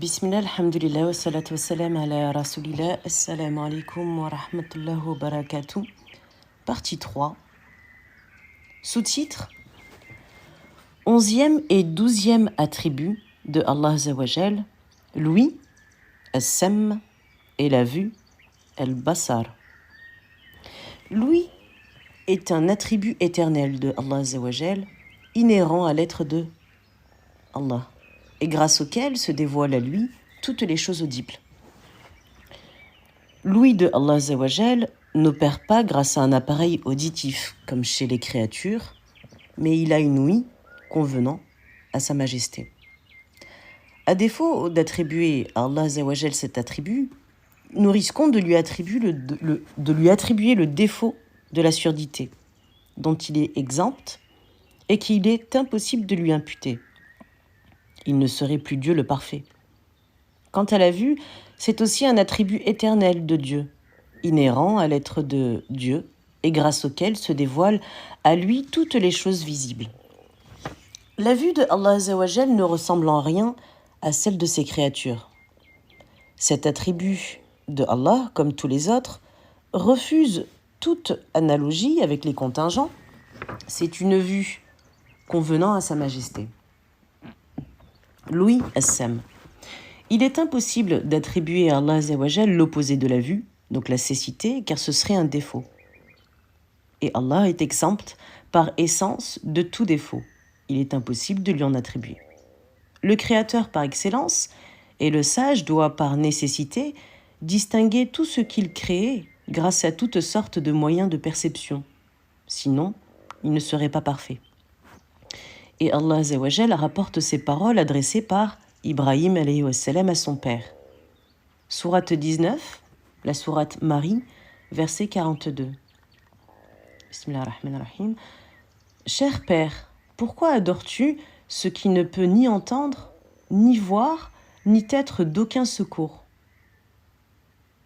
Bismillah, alhamdulillah, wa salatu wa salam ala rasulillah, assalamu alaikum wa rahmatullahi wa barakatuh. Partie 3. Sous-titre 11e et 12e attribut de Allah Azzawajal, l'ouïe, as-sam et la vue, al-basar. L'ouïe est un attribut éternel de Allah Azzawajal, inhérent à l'être de Allah, et grâce auquel se dévoilent à lui toutes les choses audibles. L'ouïe de Allah Azzawajal n'opère pas grâce à un appareil auditif comme chez les créatures, mais il a une ouïe convenant à sa majesté. À défaut d'attribuer à Allah Azzawajal cet attribut, nous risquons de lui attribuer le défaut de la surdité, dont il est exempt et qu'il est impossible de lui imputer. Il ne serait plus Dieu le parfait. Quant à la vue, c'est aussi un attribut éternel de Dieu, inhérent à l'être de Dieu et grâce auquel se dévoilent à lui toutes les choses visibles. La vue de Allah Azzawajal ne ressemble en rien à celle de ses créatures. Cet attribut de Allah, comme tous les autres, refuse toute analogie avec les contingents. C'est une vue convenant à sa majesté. L'ouïe as-sam. Il est impossible d'attribuer à Allah Azzawajal l'opposé de la vue, donc la cécité, car ce serait un défaut. Et Allah est exempt par essence de tout défaut. Il est impossible de lui en attribuer. Le Créateur par excellence et le sage doit par nécessité distinguer tout ce qu'il crée grâce à toutes sortes de moyens de perception. Sinon, il ne serait pas parfait. Et Allah Azzawajal rapporte ces paroles adressées par Ibrahim alayhi wa salam à son père. Sourate 19, la sourate Marie, verset 42. Bismillahirrahmanirrahim. Cher père, pourquoi adores-tu ce qui ne peut ni entendre, ni voir, ni être d'aucun secours?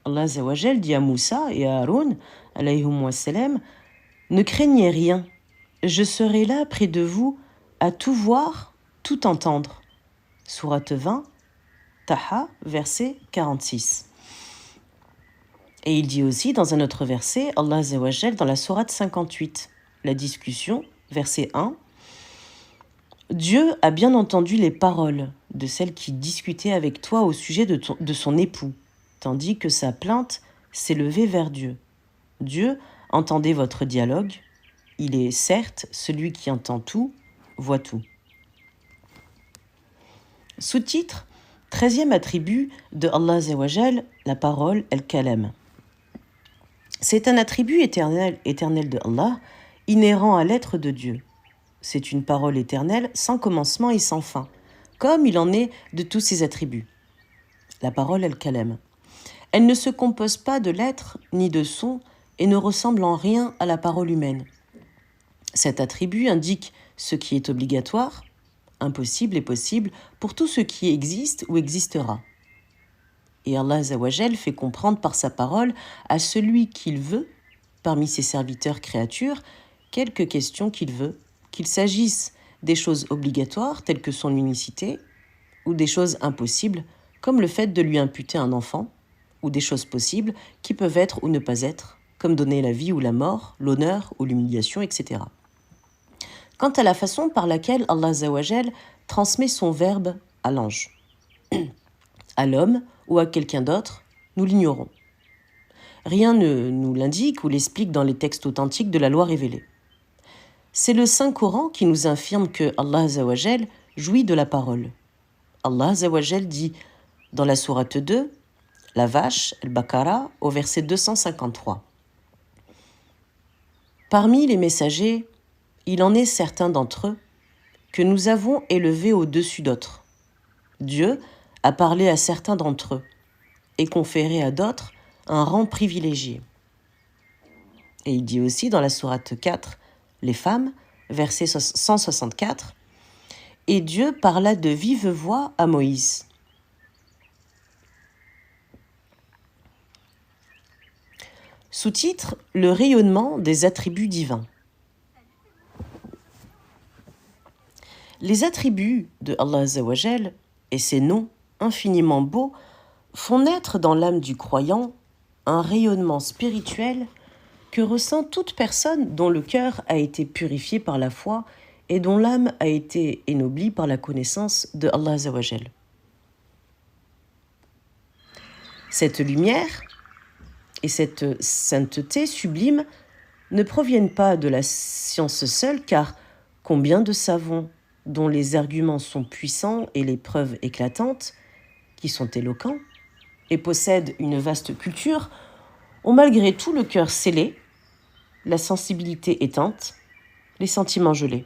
Allah Azzawajal dit à Moussa et à Haroun, alayhum wa salam, ne craignez rien, je serai là près de vous à tout voir, tout entendre. Sourate 20, Taha, verset 46. Et il dit aussi dans un autre verset, Allah Azzawajal dans la sourate 58, la discussion, verset 1, Dieu a bien entendu les paroles de celle qui discutait avec toi au sujet de son époux, tandis que sa plainte s'élevait vers Dieu. Dieu entendait votre dialogue, il est certes celui qui entend tout, voit tout. Sous-titre 13e attribut de Allah Azzawajal, la parole, al-kalam. C'est un attribut éternel de Allah, inhérent à l'être de Dieu. C'est une parole éternelle sans commencement et sans fin, comme il en est de tous ses attributs. La parole al-kalam. Elle ne se compose pas de lettres ni de sons et ne ressemble en rien à la parole humaine. Cet attribut indique ce qui est obligatoire, impossible et possible pour tout ce qui existe ou existera. Et Allah Azzawajal fait comprendre par sa parole à celui qu'il veut, parmi ses serviteurs créatures, quelques questions qu'il veut, qu'il s'agisse des choses obligatoires telles que son unicité, ou des choses impossibles comme le fait de lui imputer un enfant, ou des choses possibles qui peuvent être ou ne pas être, comme donner la vie ou la mort, l'honneur ou l'humiliation, etc. Quant à la façon par laquelle Allah Azzawajal transmet son verbe à l'ange, à l'homme ou à quelqu'un d'autre, nous l'ignorons. Rien ne nous l'indique ou l'explique dans les textes authentiques de la loi révélée. C'est le Saint-Coran qui nous infirme que Allah Azzawajal jouit de la parole. Allah Azzawajal dit dans la sourate 2, la vache, al-Baqara, au verset 253. Parmi les messagers, il en est certains d'entre eux que nous avons élevés au-dessus d'autres. Dieu a parlé à certains d'entre eux et conféré à d'autres un rang privilégié. Et il dit aussi dans la sourate 4, les femmes, verset 164, et Dieu parla de vive voix à Moïse. Sous-titre, le rayonnement des attributs divins. Les attributs de Allah Azzawajal et ses noms infiniment beaux, font naître dans l'âme du croyant un rayonnement spirituel que ressent toute personne dont le cœur a été purifié par la foi et dont l'âme a été ennoblie par la connaissance de Allah Azawajal. Cette lumière et cette sainteté sublime ne proviennent pas de la science seule, car combien de savants dont les arguments sont puissants et les preuves éclatantes, qui sont éloquents et possèdent une vaste culture, ont malgré tout le cœur scellé, la sensibilité éteinte, les sentiments gelés.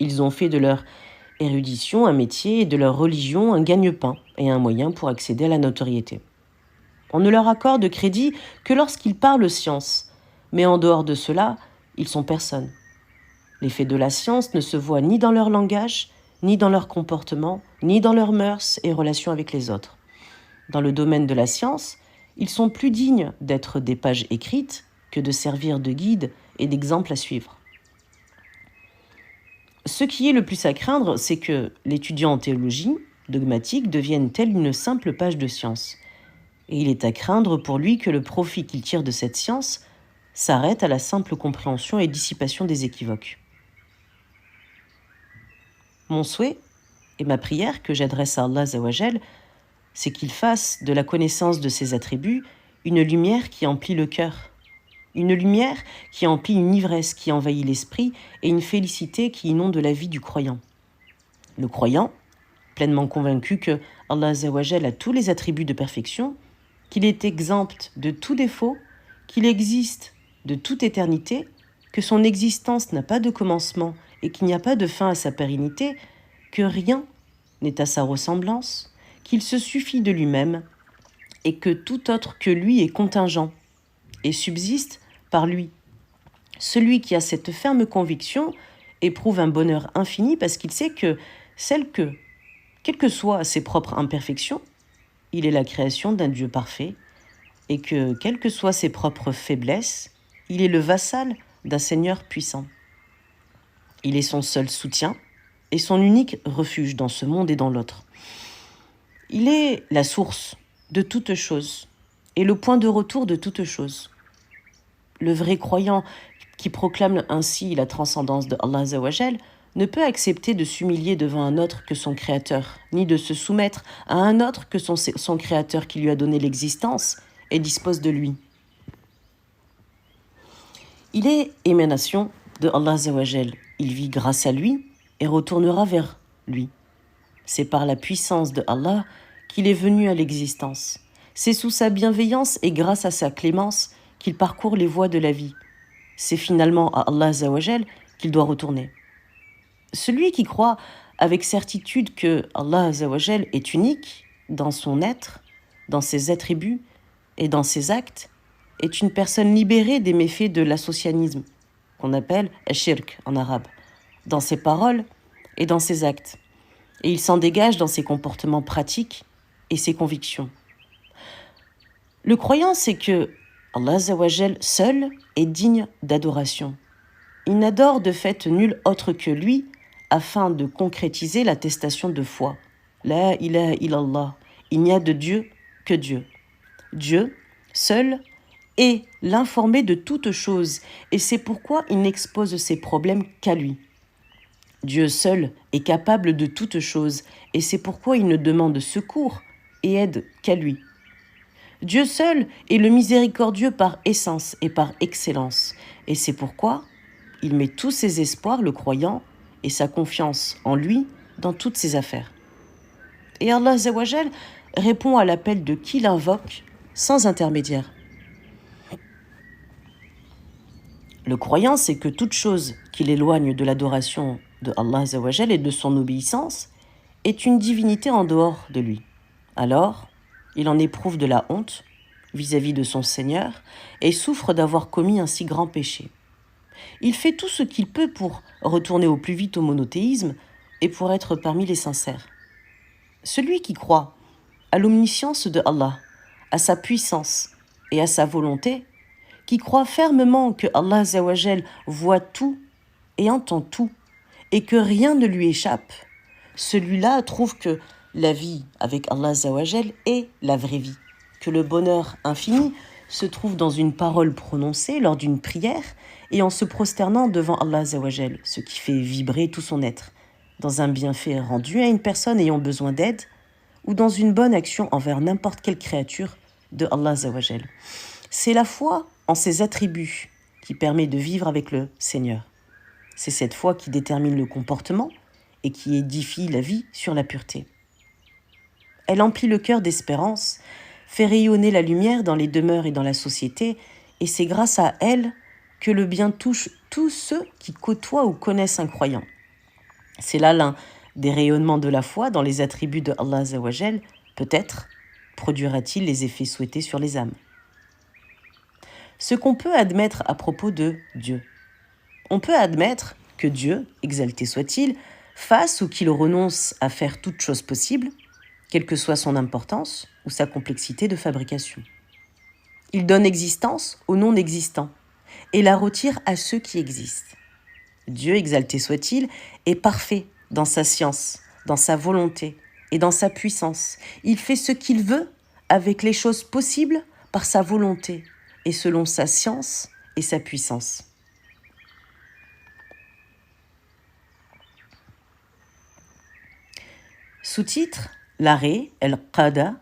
Ils ont fait de leur érudition un métier et de leur religion un gagne-pain et un moyen pour accéder à la notoriété. On ne leur accorde crédit que lorsqu'ils parlent science, mais en dehors de cela, ils sont personne. L'effet de la science ne se voit ni dans leur langage, ni dans leur comportement, ni dans leurs mœurs et relations avec les autres. Dans le domaine de la science, ils sont plus dignes d'être des pages écrites que de servir de guide et d'exemple à suivre. Ce qui est le plus à craindre, c'est que l'étudiant en théologie dogmatique devienne tel une simple page de science. Et il est à craindre pour lui que le profit qu'il tire de cette science s'arrête à la simple compréhension et dissipation des équivoques. Mon souhait et ma prière que j'adresse à Allah Azawajal, c'est qu'il fasse de la connaissance de ses attributs une lumière qui emplit le cœur, une lumière qui emplit une ivresse qui envahit l'esprit et une félicité qui inonde la vie du croyant. Le croyant, pleinement convaincu que Allah Azawajal a tous les attributs de perfection, qu'il est exempt de tout défaut, qu'il existe de toute éternité, que son existence n'a pas de commencement et qu'il n'y a pas de fin à sa pérennité, que rien n'est à sa ressemblance, qu'il se suffit de lui-même et que tout autre que lui est contingent et subsiste par lui. Celui qui a cette ferme conviction éprouve un bonheur infini parce qu'il sait que quelles que soient ses propres imperfections, il est la création d'un Dieu parfait et que, quelles que soient ses propres faiblesses, il est le vassal d'un Seigneur puissant. Il est son seul soutien et son unique refuge dans ce monde et dans l'autre. Il est la source de toute chose et le point de retour de toute chose. Le vrai croyant qui proclame ainsi la transcendance de Allah Azawajal ne peut accepter de s'humilier devant un autre que son Créateur, ni de se soumettre à un autre que son Créateur qui lui a donné l'existence et dispose de lui. Il est émanation de Allah Azawajal. Il vit grâce à lui et retournera vers lui. C'est par la puissance de Allah qu'il est venu à l'existence. C'est sous sa bienveillance et grâce à sa clémence qu'il parcourt les voies de la vie. C'est finalement à Allah Azawajal qu'il doit retourner. Celui qui croit avec certitude que Allah Azawajal est unique dans son être, dans ses attributs et dans ses actes, est une personne libérée des méfaits de l'associanisme, qu'on appelle shirk en arabe, dans ses paroles et dans ses actes. Et il s'en dégage dans ses comportements pratiques et ses convictions. Le croyant sait que Allah Azawajal seul est digne d'adoration. Il n'adore de fait nul autre que lui afin de concrétiser l'attestation de foi. La ilaha illallah, il n'y a de Dieu que Dieu. Dieu, seul, est l'informé de toutes choses et c'est pourquoi il n'expose ses problèmes qu'à lui. Dieu seul est capable de toutes choses et c'est pourquoi il ne demande secours et aide qu'à lui. Dieu seul est le miséricordieux par essence et par excellence et c'est pourquoi il met tous ses espoirs, le croyant, et sa confiance en lui dans toutes ses affaires. Et Allah Azawajal répond à l'appel de qui l'invoque sans intermédiaire. Le croyant sait que toute chose qui l'éloigne de l'adoration de Allah Azawajal et de son obéissance est une divinité en dehors de lui. Alors, il en éprouve de la honte vis-à-vis de son Seigneur et souffre d'avoir commis un si grand péché. Il fait tout ce qu'il peut pour retourner au plus vite au monothéisme et pour être parmi les sincères. Celui qui croit à l'omniscience de Allah, à sa puissance et à sa volonté, qui croit fermement que Allah Azawajal voit tout et entend tout et que rien ne lui échappe, celui-là trouve que la vie avec Allah Azawajal est la vraie vie, que le bonheur infini se trouve dans une parole prononcée lors d'une prière et en se prosternant devant Allah Azawajal, ce qui fait vibrer tout son être, dans un bienfait rendu à une personne ayant besoin d'aide ou dans une bonne action envers n'importe quelle créature de Allah Azawajal. C'est la foi en ses attributs qui permet de vivre avec le Seigneur. C'est cette foi qui détermine le comportement et qui édifie la vie sur la pureté. Elle emplit le cœur d'espérance, fait rayonner la lumière dans les demeures et dans la société, et c'est grâce à elle que le bien touche tous ceux qui côtoient ou connaissent un croyant. C'est là l'un des rayonnements de la foi dans les attributs de Allah Azawajal. Peut-être produira-t-il les effets souhaités sur les âmes. Ce qu'on peut admettre à propos de Dieu. On peut admettre que Dieu, exalté soit-il, fasse ou qu'il renonce à faire toute chose possible, quelle que soit son importance ou sa complexité de fabrication. Il donne existence aux non-existants et la retire à ceux qui existent. Dieu, exalté soit-il, est parfait dans sa science, dans sa volonté et dans sa puissance. Il fait ce qu'il veut avec les choses possibles par sa volonté et selon sa science et sa puissance. Sous-titre, l'arrêt, el-qada,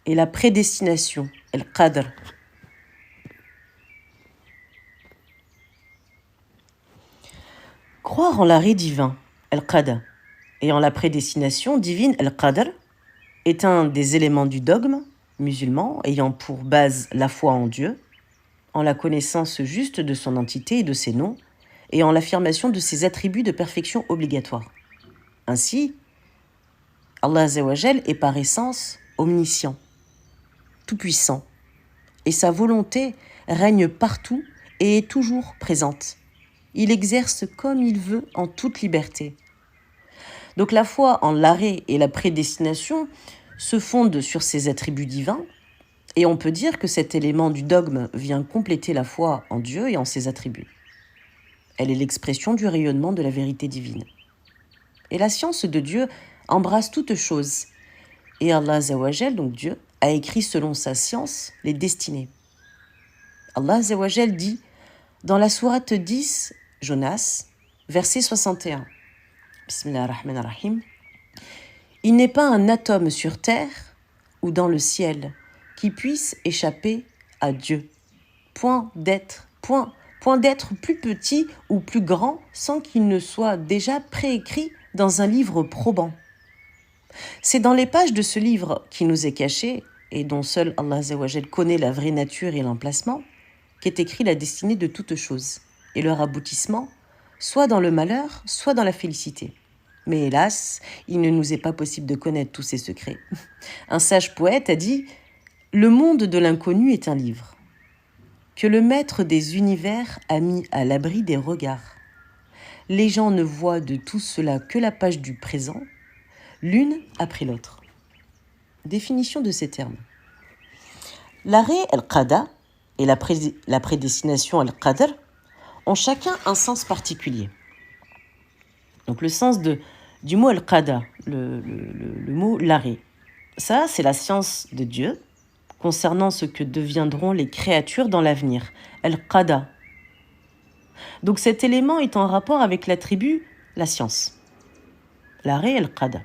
et la prédestination, el-qadr. Croire en l'arrêt divin, el-qada, et en la prédestination divine, el-qadr, est un des éléments du dogme musulman ayant pour base la foi en Dieu, en la connaissance juste de son entité et de ses noms, et en l'affirmation de ses attributs de perfection obligatoires. Ainsi, Allah Azawajal est par essence omniscient, tout-puissant, et sa volonté règne partout et est toujours présente. Il exerce comme il veut en toute liberté. Donc la foi en l'arrêt et la prédestination se fondent sur ces attributs divins, et on peut dire que cet élément du dogme vient compléter la foi en Dieu et en ses attributs. Elle est l'expression du rayonnement de la vérité divine. Et la science de Dieu embrasse toutes choses. Et Allah Azawajal, donc Dieu, a écrit selon sa science les destinées. Allah Azawajal dit dans la sourate 10, Jonas, verset 61. Bismillahirrahmanirrahim. Il n'est pas un atome sur terre ou dans le ciel qui puisse échapper à Dieu. Point d'être plus petit ou plus grand sans qu'il ne soit déjà préécrit dans un livre probant. C'est dans les pages de ce livre qui nous est caché et dont seul Allah Azawajal connaît la vraie nature et l'emplacement qu'est écrit la destinée de toutes choses et leur aboutissement, soit dans le malheur, soit dans la félicité. Mais hélas, il ne nous est pas possible de connaître tous ces secrets. Un sage poète a dit « Le monde de l'inconnu est un livre que le maître des univers a mis à l'abri des regards. Les gens ne voient de tout cela que la page du présent, l'une après l'autre. » Définition de ces termes. L'arrêt al-qada et la prédestination al-qadr ont chacun un sens particulier. Donc le sens du mot al-qada, le mot l'arrêt, ça c'est la science de Dieu concernant ce que deviendront les créatures dans l'avenir, al-qada. Donc cet élément est en rapport avec l'attribut la science. L'arrêt al-qada.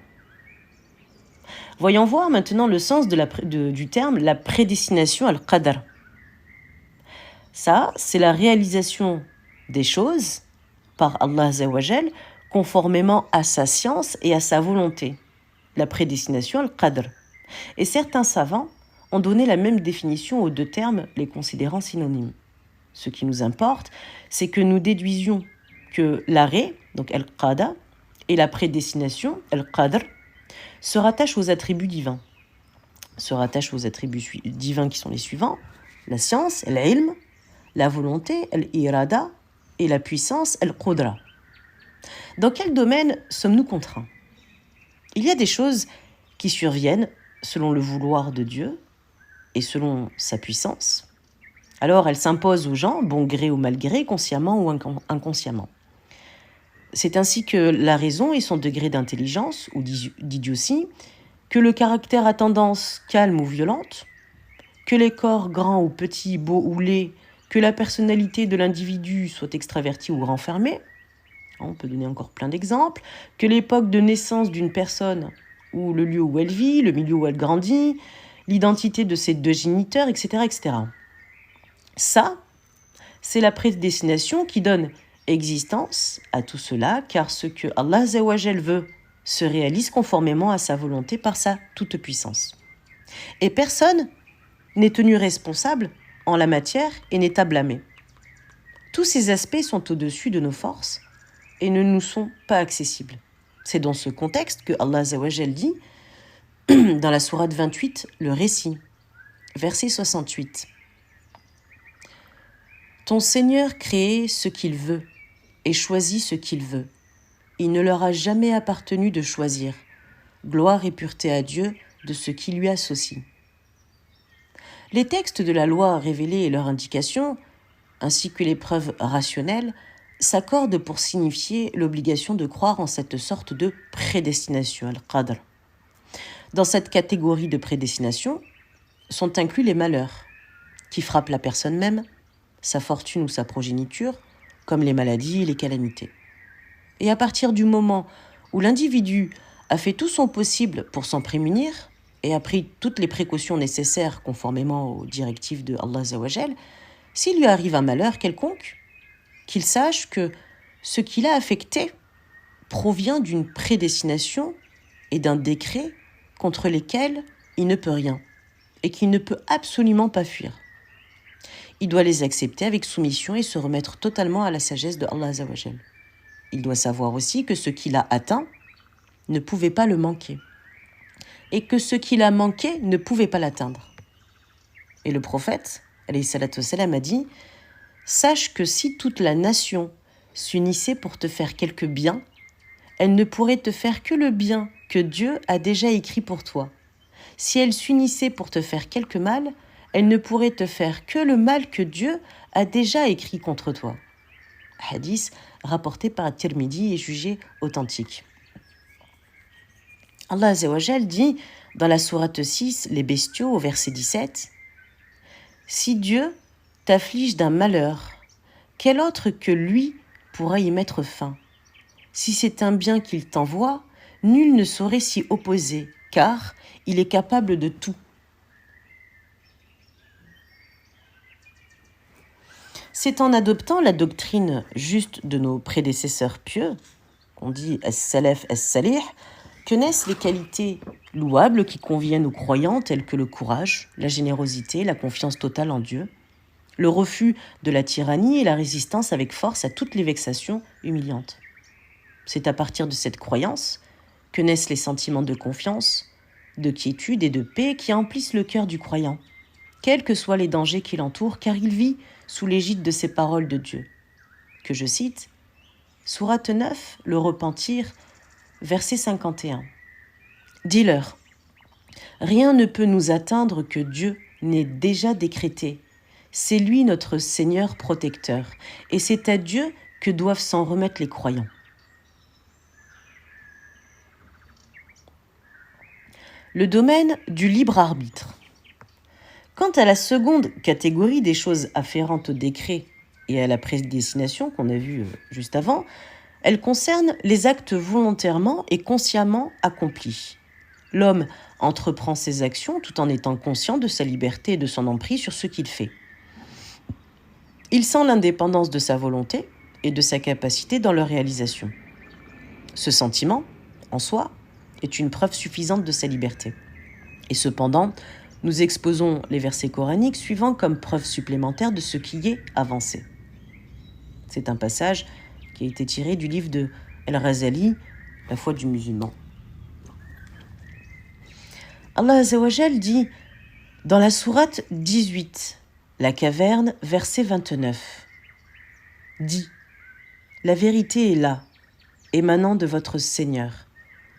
Voyons voir maintenant le sens du terme la prédestination al-qadr. Ça, c'est la réalisation des choses par Allah Azawajal conformément à sa science et à sa volonté. La prédestination al-qadr. Et certains savants ont donné la même définition aux deux termes, les considérant synonymes. Ce qui nous importe, c'est que nous déduisions que l'arrêt, donc al-qada, et la prédestination, al-qadr, se rattachent aux attributs divins. Se rattachent aux attributs divins qui sont les suivants, la science, l'ilm, la volonté, l'irada, et la puissance, al-qudra. Dans quel domaine sommes-nous contraints? Il y a des choses qui surviennent selon le vouloir de Dieu et selon sa puissance. Alors elles s'imposent aux gens, bon gré ou mal gré, consciemment ou inconsciemment. C'est ainsi que la raison et son degré d'intelligence ou d'idiotie, que le caractère à tendance calme ou violente, que les corps grands ou petits, beaux ou laids, que la personnalité de l'individu soit extravertie ou renfermée, on peut donner encore plein d'exemples, que l'époque de naissance d'une personne ou le lieu où elle vit, le milieu où elle grandit, l'identité de ses deux géniteurs, etc., etc. Ça, c'est la prédestination qui donne existence à tout cela, car ce que Allah Azzawajal veut se réalise conformément à sa volonté par sa toute-puissance. Et personne n'est tenu responsable en la matière et n'est à blâmer. Tous ces aspects sont au-dessus de nos forces et ne nous sont pas accessibles. C'est dans ce contexte que Allah Azzawajal dit, dans la sourate 28, le récit, verset 68. Ton Seigneur crée ce qu'il veut et choisit ce qu'il veut. Il ne leur a jamais appartenu de choisir. Gloire et pureté à Dieu de ce qui lui associe. Les textes de la loi révélés et leurs indications, ainsi que les preuves rationnelles, s'accordent pour signifier l'obligation de croire en cette sorte de prédestination, al-qadr. Dans cette catégorie de prédestination sont inclus les malheurs qui frappent la personne même, sa fortune ou sa progéniture, comme les maladies et les calamités. Et à partir du moment où l'individu a fait tout son possible pour s'en prémunir et a pris toutes les précautions nécessaires conformément aux directives de Allah Azzawajal, s'il lui arrive un malheur quelconque, qu'il sache que ce qui l'a affecté provient d'une prédestination et d'un décret contre lesquels il ne peut rien et qu'il ne peut absolument pas fuir. Il doit les accepter avec soumission et se remettre totalement à la sagesse de Allah Azzawajal. Il doit savoir aussi que ce qu'il a atteint ne pouvait pas le manquer et que ce qu'il a manqué ne pouvait pas l'atteindre. Et le prophète, alayhi salatu wassalam, a dit « Sache que si toute la nation s'unissait pour te faire quelque bien, elle ne pourrait te faire que le bien que Dieu a déjà écrit pour toi. Si elle s'unissait pour te faire quelque mal, elle ne pourrait te faire que le mal que Dieu a déjà écrit contre toi. » Hadith rapporté par At-Tirmidhi et jugé authentique. Allah Azzawajal dit dans la sourate 6, les bestiaux, au verset 17, « Si Dieu t'afflige d'un malheur, quel autre que lui pourra y mettre fin? Si c'est un bien qu'il t'envoie, nul ne saurait s'y opposer, car il est capable de tout. » C'est en adoptant la doctrine juste de nos prédécesseurs pieux, qu'on dit « as-salaf as-salih », que naissent les qualités louables qui conviennent aux croyants telles que le courage, la générosité, la confiance totale en Dieu, le refus de la tyrannie et la résistance avec force à toutes les vexations humiliantes. C'est à partir de cette croyance que naissent les sentiments de confiance, de quiétude et de paix qui emplissent le cœur du croyant, quels que soient les dangers qui l'entourent, car il vit sous l'égide de ces paroles de Dieu, que je cite, Sourate 9, le repentir, verset 51. Dis-leur, rien ne peut nous atteindre que Dieu n'ait déjà décrété. C'est lui notre Seigneur protecteur, et c'est à Dieu que doivent s'en remettre les croyants. Le domaine du libre arbitre. Quant à la seconde catégorie des choses afférentes au décret et à la prédestination qu'on a vu juste avant, elle concerne les actes volontairement et consciemment accomplis. L'homme entreprend ses actions tout en étant conscient de sa liberté et de son emprise sur ce qu'il fait. Il sent l'indépendance de sa volonté et de sa capacité dans leur réalisation. Ce sentiment, en soi, est une preuve suffisante de sa liberté. Et cependant, nous exposons les versets coraniques suivants comme preuve supplémentaire de ce qui y est avancé. C'est un passage qui a été tiré du livre de Al-Razali, La foi du musulman. Allah Azzawajal dit dans la sourate 18, la caverne, verset 29, dit « La vérité est là, émanant de votre Seigneur.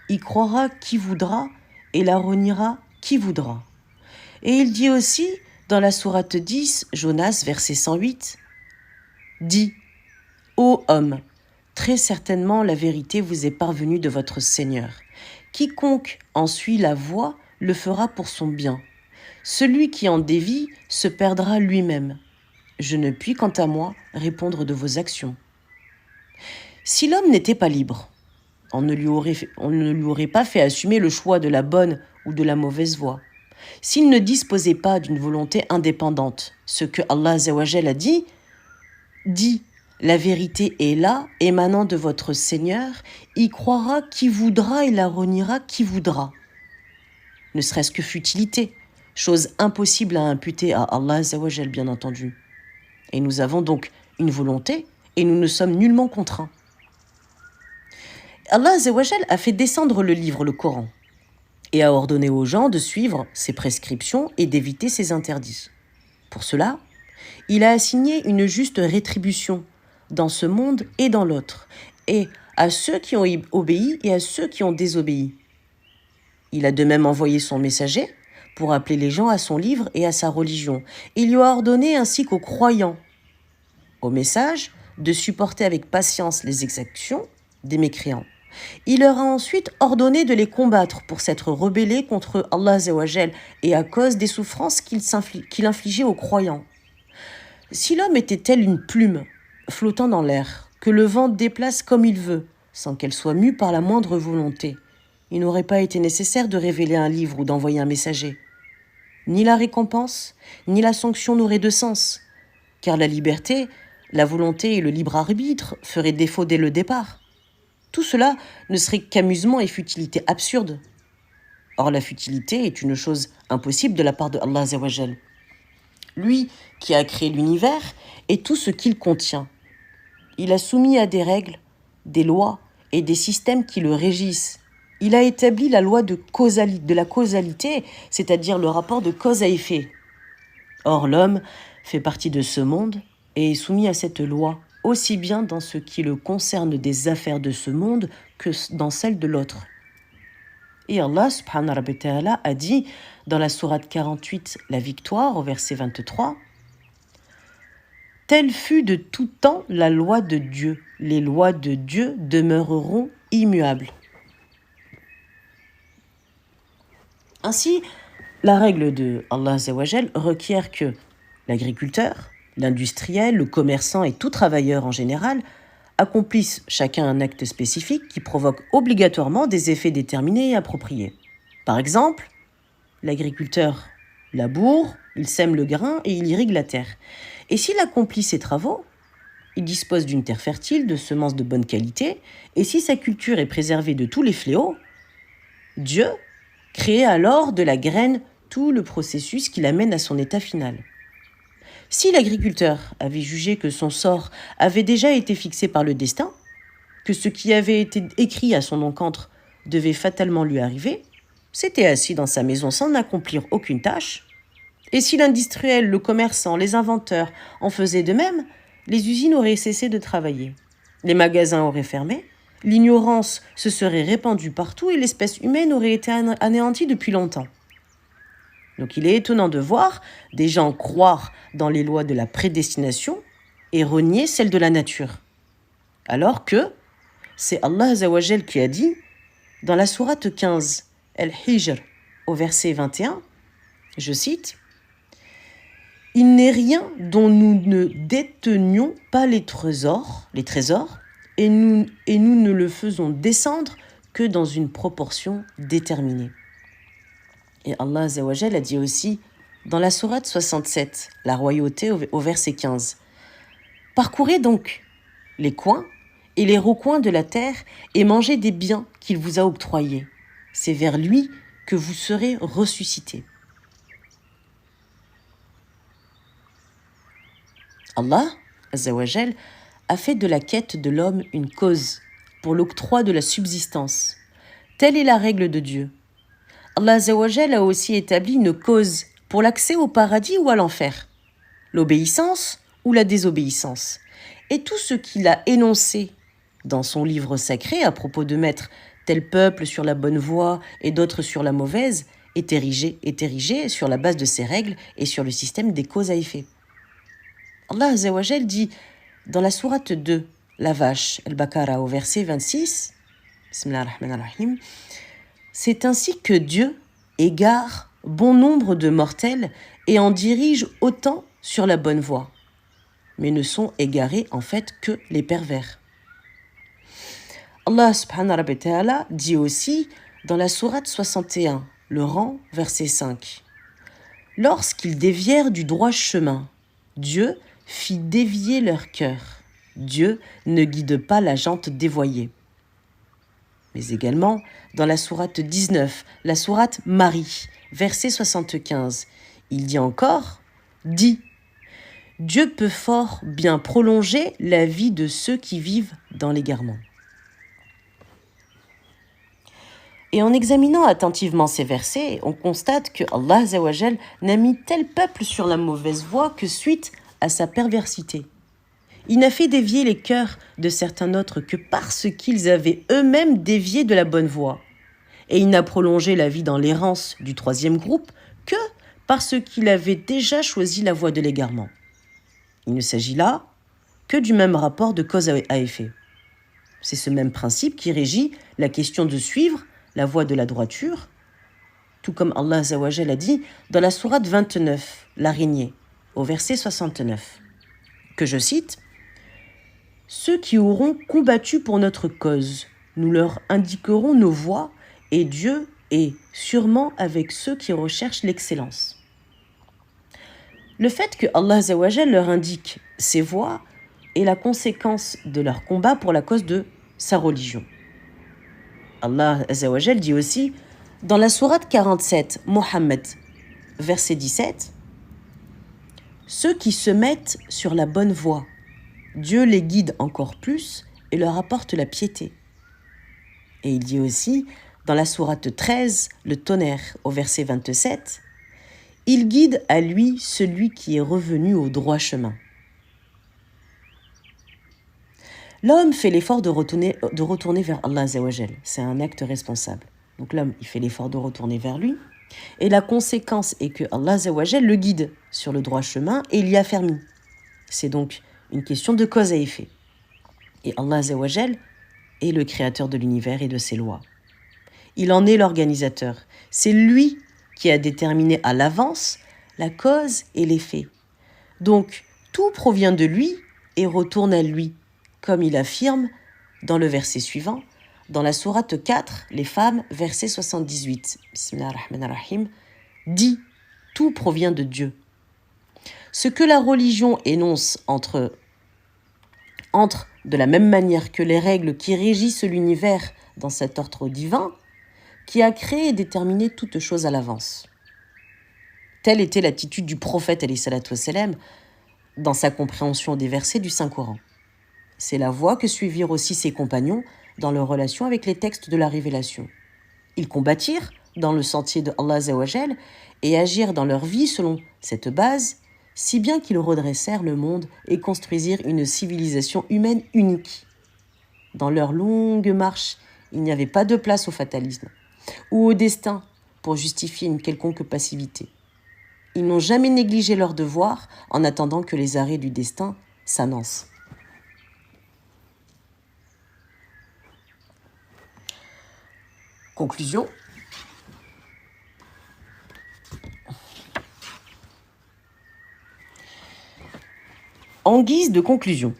Y croira qui voudra et la reniera qui voudra. » Et il dit aussi dans la sourate 10, Jonas, verset 108, « Dis, ô homme, Très certainement, la vérité vous est parvenue de votre Seigneur. Quiconque en suit la voie le fera pour son bien. Celui qui en dévie se perdra lui-même. Je ne puis, quant à moi, répondre de vos actions. Si l'homme n'était pas libre, on ne lui aurait pas fait assumer le choix de la bonne ou de la mauvaise voie. S'il ne disposait pas d'une volonté indépendante, ce que Allah Azzawajal a dit, la vérité est là, émanant de votre Seigneur, y croira qui voudra et la reniera qui voudra. Ne serait-ce que futilité, chose impossible à imputer à Allah Azzawajal, bien entendu. Et nous avons donc une volonté et nous ne sommes nullement contraints. Allah Azzawajal a fait descendre le livre, le Coran, et a ordonné aux gens de suivre ses prescriptions et d'éviter ses interdits. Pour cela, il a assigné une juste rétribution dans ce monde et dans l'autre, et à ceux qui ont obéi et à ceux qui ont désobéi. Il a de même envoyé son messager pour appeler les gens à son livre et à sa religion. Il lui a ordonné ainsi qu'aux croyants, au message, de supporter avec patience les exactions des mécréants. Il leur a ensuite ordonné de les combattre pour s'être rebellés contre Allah Azzawajal et à cause des souffrances qu'il infligeait aux croyants. Si l'homme était tel une plume flottant dans l'air, que le vent déplace comme il veut, sans qu'elle soit mue par la moindre volonté, il n'aurait pas été nécessaire de révéler un livre ou d'envoyer un messager. Ni la récompense, ni la sanction n'auraient de sens, car la liberté, la volonté et le libre arbitre feraient défaut dès le départ. Tout cela ne serait qu'amusement et futilité absurde. Or, la futilité est une chose impossible de la part de Allah Azzawajal. Lui qui a créé l'univers et tout ce qu'il contient. Il a soumis à des règles, des lois et des systèmes qui le régissent. Il a établi la loi de la causalité, c'est-à-dire le rapport de cause à effet. Or, l'homme fait partie de ce monde et est soumis à cette loi, aussi bien dans ce qui le concerne des affaires de ce monde que dans celles de l'autre. Et Allah subhanahu wa ta'ala a dit dans la sourate 48, la victoire, au verset 23, « Telle fut de tout temps la loi de Dieu. Les lois de Dieu demeureront immuables. » Ainsi, la règle de Allah Azzawajal requiert que l'agriculteur, l'industriel, le commerçant et tout travailleur en général accomplissent chacun un acte spécifique qui provoque obligatoirement des effets déterminés et appropriés. Par exemple, l'agriculteur laboure, il sème le grain et il irrigue la terre. Et s'il accomplit ces travaux, il dispose d'une terre fertile, de semences de bonne qualité, et si sa culture est préservée de tous les fléaux, Dieu crée alors de la graine tout le processus qui l'amène à son état final. Si l'agriculteur avait jugé que son sort avait déjà été fixé par le destin, que ce qui avait été écrit à son encontre devait fatalement lui arriver, s'était assis dans sa maison sans accomplir aucune tâche. Et si l'industriel, le commerçant, les inventeurs en faisaient de même, les usines auraient cessé de travailler. Les magasins auraient fermé, l'ignorance se serait répandue partout et l'espèce humaine aurait été anéantie depuis longtemps. Donc il est étonnant de voir des gens croire dans les lois de la prédestination et renier celles de la nature. Alors que c'est Allah Azzawajal qui a dit dans la sourate 15, Al-Hijr, au verset 21, je cite, « Il n'est rien dont nous ne détenions pas les trésors, et nous ne le faisons descendre que dans une proportion déterminée. » Et Allah Azzawajal a dit aussi dans la sourate 67, la royauté au verset 15, « Parcourez donc les coins et les recoins de la terre et mangez des biens qu'il vous a octroyés. C'est vers lui que vous serez ressuscités. » Allah Azzawajal a fait de la quête de l'homme une cause pour l'octroi de la subsistance. Telle est la règle de Dieu. Allah Azzawajal a aussi établi une cause pour l'accès au paradis ou à l'enfer, l'obéissance ou la désobéissance. Et tout ce qu'il a énoncé dans son livre sacré à propos de mettre tel peuple sur la bonne voie et d'autres sur la mauvaise est érigé sur la base de ces règles et sur le système des causes à effet. Allah Azzawajal dit dans la sourate 2, la vache, Al-Baqara, au verset 26, Bismillah ar-Rahman ar-Rahim, c'est ainsi que Dieu égare bon nombre de mortels et en dirige autant sur la bonne voie. Mais ne sont égarés en fait que les pervers. Allah subhanahu wa ta'ala dit aussi dans la sourate 61, le rang, verset 5. Lorsqu'ils dévièrent du droit chemin, Dieu fit dévier leur cœur. Dieu ne guide pas la jante dévoyée. Mais également dans la sourate 19, la sourate Marie, verset 75, il dit encore, dit, Dieu peut fort bien prolonger la vie de ceux qui vivent dans l'égarement. Et en examinant attentivement ces versets, on constate que Allah Azza wa Jal n'a mis tel peuple sur la mauvaise voie que suite à sa perversité. Il n'a fait dévier les cœurs de certains autres que parce qu'ils avaient eux-mêmes dévié de la bonne voie. Et il n'a prolongé la vie dans l'errance du troisième groupe que parce qu'il avait déjà choisi la voie de l'égarement. Il ne s'agit là que du même rapport de cause à effet. C'est ce même principe qui régit la question de suivre la voie de la droiture, tout comme Allah Azza wa Jal a dit dans la sourate 29, l'araignée, au verset 69, que je cite, « Ceux qui auront combattu pour notre cause, nous leur indiquerons nos voies et Dieu est sûrement avec ceux qui recherchent l'excellence. » Le fait que Allah Azza wa Jal leur indique ces voies est la conséquence de leur combat pour la cause de sa religion. Allah Azza wa Jal dit aussi dans la sourate 47, Mohammed, verset 17, « Ceux qui se mettent sur la bonne voie, Dieu les guide encore plus et leur apporte la piété. » Et il dit aussi dans la sourate 13, le tonnerre, au verset 27, « Il guide à lui celui qui est revenu au droit chemin. » L'homme fait l'effort de retourner vers Allah Azza wa Jal. C'est un acte responsable. Donc l'homme, il fait l'effort de retourner vers lui. Et la conséquence est que Allah Azza wa Jal le guide sur le droit chemin et il y affermit. C'est donc une question de cause à effet. Et Allah Azza wa Jal est le créateur de l'univers et de ses lois. Il en est l'organisateur. C'est lui qui a déterminé à l'avance la cause et l'effet. Donc tout provient de lui et retourne à lui. Comme il affirme dans le verset suivant, dans la sourate 4, les femmes, verset 78, Bismillah ar-Rahman ar-Rahim, dit « Tout provient de Dieu ». Ce que la religion énonce entre de la même manière que les règles qui régissent l'univers dans cet ordre divin, qui a créé et déterminé toute chose à l'avance. Telle était l'attitude du prophète alayhi salatu wassalam dans sa compréhension des versets du Saint-Coran. C'est la voie que suivirent aussi ses compagnons dans leur relation avec les textes de la révélation. Ils combattirent dans le sentier de Allah Azza wa Jal et agirent dans leur vie selon cette base, si bien qu'ils redressèrent le monde et construisirent une civilisation humaine unique. Dans leur longue marche, il n'y avait pas de place au fatalisme ou au destin pour justifier une quelconque passivité. Ils n'ont jamais négligé leur devoir en attendant que les arrêts du destin s'annoncent. Conclusion. En guise de conclusion,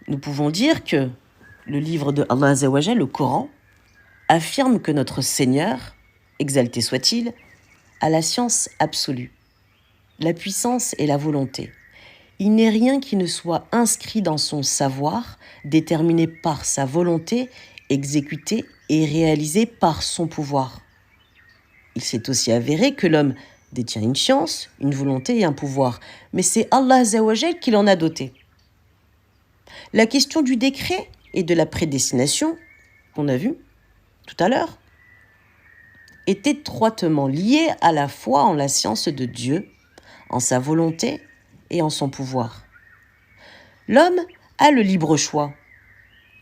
nous pouvons dire que le livre de Allah Azza wa Jal, le Coran, affirme que notre Seigneur, exalté soit-il, a la science absolue, la puissance et la volonté. Il n'est rien qui ne soit inscrit dans son savoir, déterminé par sa volonté, exécuté et réalisé par son pouvoir. Il s'est aussi avéré que l'homme détient une science, une volonté et un pouvoir, mais c'est Allah Azza wa Jal qui l'en a doté. La question du décret et de la prédestination, qu'on a vu tout à l'heure, est étroitement liée à la foi en la science de Dieu, en sa volonté et en son pouvoir. L'homme a le libre choix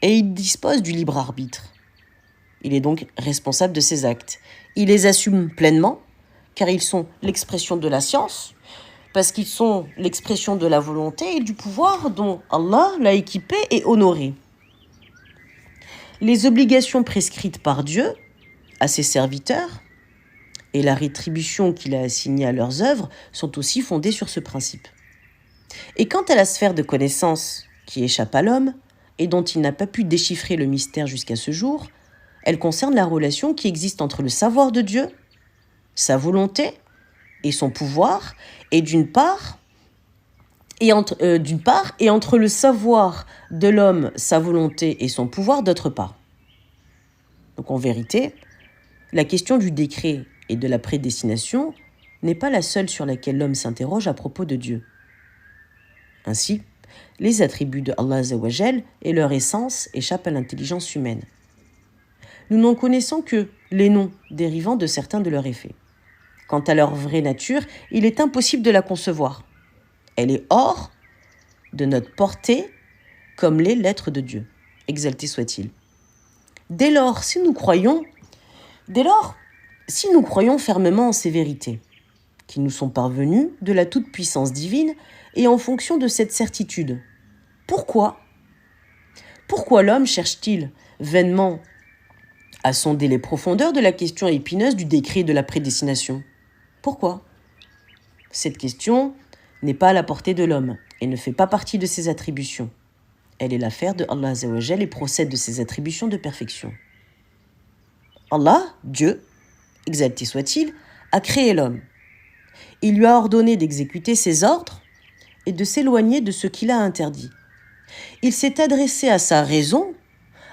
et il dispose du libre arbitre. Il est donc responsable de ses actes. Il les assume pleinement, car ils sont l'expression de la science, parce qu'ils sont l'expression de la volonté et du pouvoir dont Allah l'a équipé et honoré. les obligations prescrites par Dieu à ses serviteurs et la rétribution qu'il a assignée à leurs œuvres sont aussi fondées sur ce principe. Et quant à la sphère de connaissance qui échappe à l'homme et dont il n'a pas pu déchiffrer le mystère jusqu'à ce jour, elle concerne la relation qui existe entre le savoir de Dieu, sa volonté et son pouvoir, et d'une part, et entre le savoir de l'homme, sa volonté et son pouvoir d'autre part. Donc en vérité, la question du décret et de la prédestination n'est pas la seule sur laquelle l'homme s'interroge à propos de Dieu. Ainsi, les attributs de Allah Azzawajal et leur essence échappent à l'intelligence humaine. Nous n'en connaissons que les noms dérivant de certains de leurs effets. Quant à leur vraie nature, il est impossible de la concevoir. Elle est hors de notre portée, comme l'est l'être de Dieu. Exalté soit-il. Dès lors, si nous croyons fermement en ces vérités, qui nous sont parvenues de la toute-puissance divine, et en fonction de cette certitude, pourquoi l'homme cherche-t-il vainement à sonder les profondeurs de la question épineuse du décret et de la prédestination? Pourquoi? Cette question n'est pas à la portée de l'homme et ne fait pas partie de ses attributions. Elle est l'affaire de Allah Azzawajal et procède de ses attributions de perfection. Allah, Dieu, exalté soit-il, a créé l'homme. Il lui a ordonné d'exécuter ses ordres et de s'éloigner de ce qu'il a interdit. Il s'est adressé à sa raison,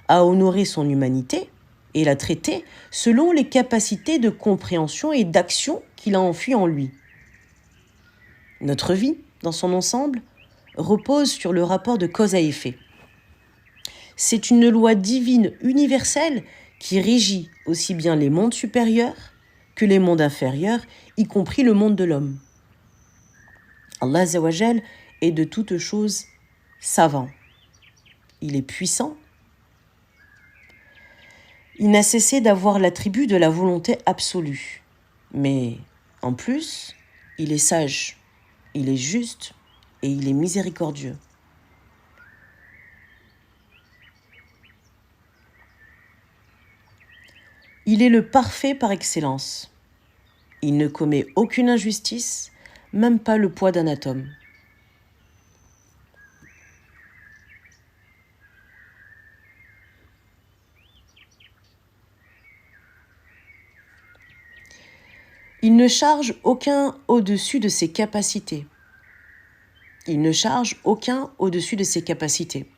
a honoré son humanité et l'a traité selon les capacités de compréhension et d'action qu'il a enfuies en lui. Notre vie, dans son ensemble, repose sur le rapport de cause à effet. C'est une loi divine universelle qui régit aussi bien les mondes supérieurs que les mondes inférieurs, y compris le monde de l'homme. Allah Azzawajal est de toutes choses savant. Il est puissant. Il n'a cessé d'avoir l'attribut de la volonté absolue. Mais en plus, il est sage, il est juste et il est miséricordieux. Il est le parfait par excellence. Il ne commet aucune injustice, même pas le poids d'un atome. Il ne charge aucun au-dessus de ses capacités. Il ne charge aucun au-dessus de ses capacités.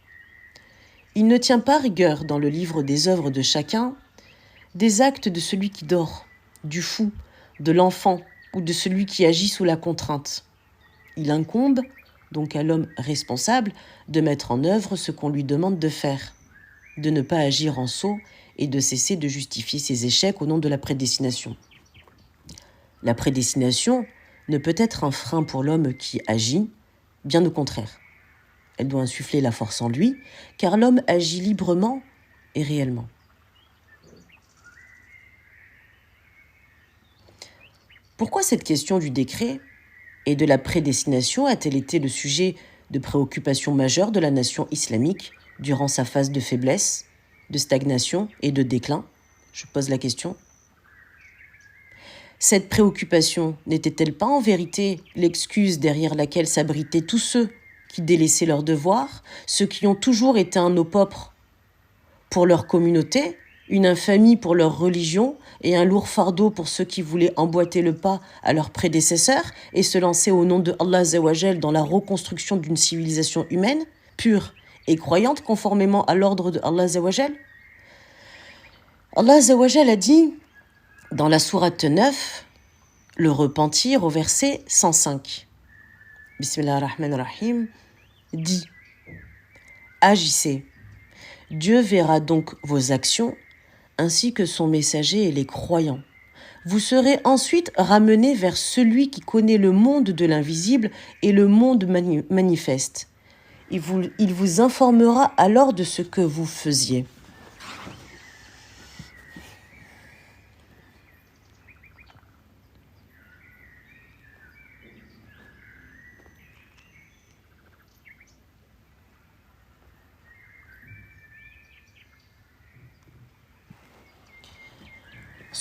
Il ne tient pas rigueur dans le livre des œuvres de chacun des actes de celui qui dort, du fou, de l'enfant ou de celui qui agit sous la contrainte. Il incombe donc à l'homme responsable de mettre en œuvre ce qu'on lui demande de faire, de ne pas agir en sot et de cesser de justifier ses échecs au nom de la prédestination. La prédestination ne peut être un frein pour l'homme qui agit, bien au contraire. Elle doit insuffler la force en lui, car l'homme agit librement et réellement. Pourquoi cette question du décret et de la prédestination a-t-elle été le sujet de préoccupation majeure de la nation islamique durant sa phase de faiblesse, de stagnation et de déclin? Je pose la question. Cette préoccupation n'était-elle pas en vérité l'excuse derrière laquelle s'abritaient tous ceux qui délaissaient leurs devoirs, ceux qui ont toujours été un opprobre pour leur communauté, une infamie pour leur religion et un lourd fardeau pour ceux qui voulaient emboîter le pas à leurs prédécesseurs et se lancer au nom de Allah Azzawajal dans la reconstruction d'une civilisation humaine, pure et croyante conformément à l'ordre de Allah Azzawajal? Allah Azzawajal a dit dans la sourate 9, le repentir au verset 105. Bismillah ar-Rahman ar-Rahim dit « Agissez, Dieu verra donc vos actions ainsi que son messager et les croyants. Vous serez ensuite ramenés vers celui qui connaît le monde de l'invisible et le monde manifeste. Il vous informera alors de ce que vous faisiez. »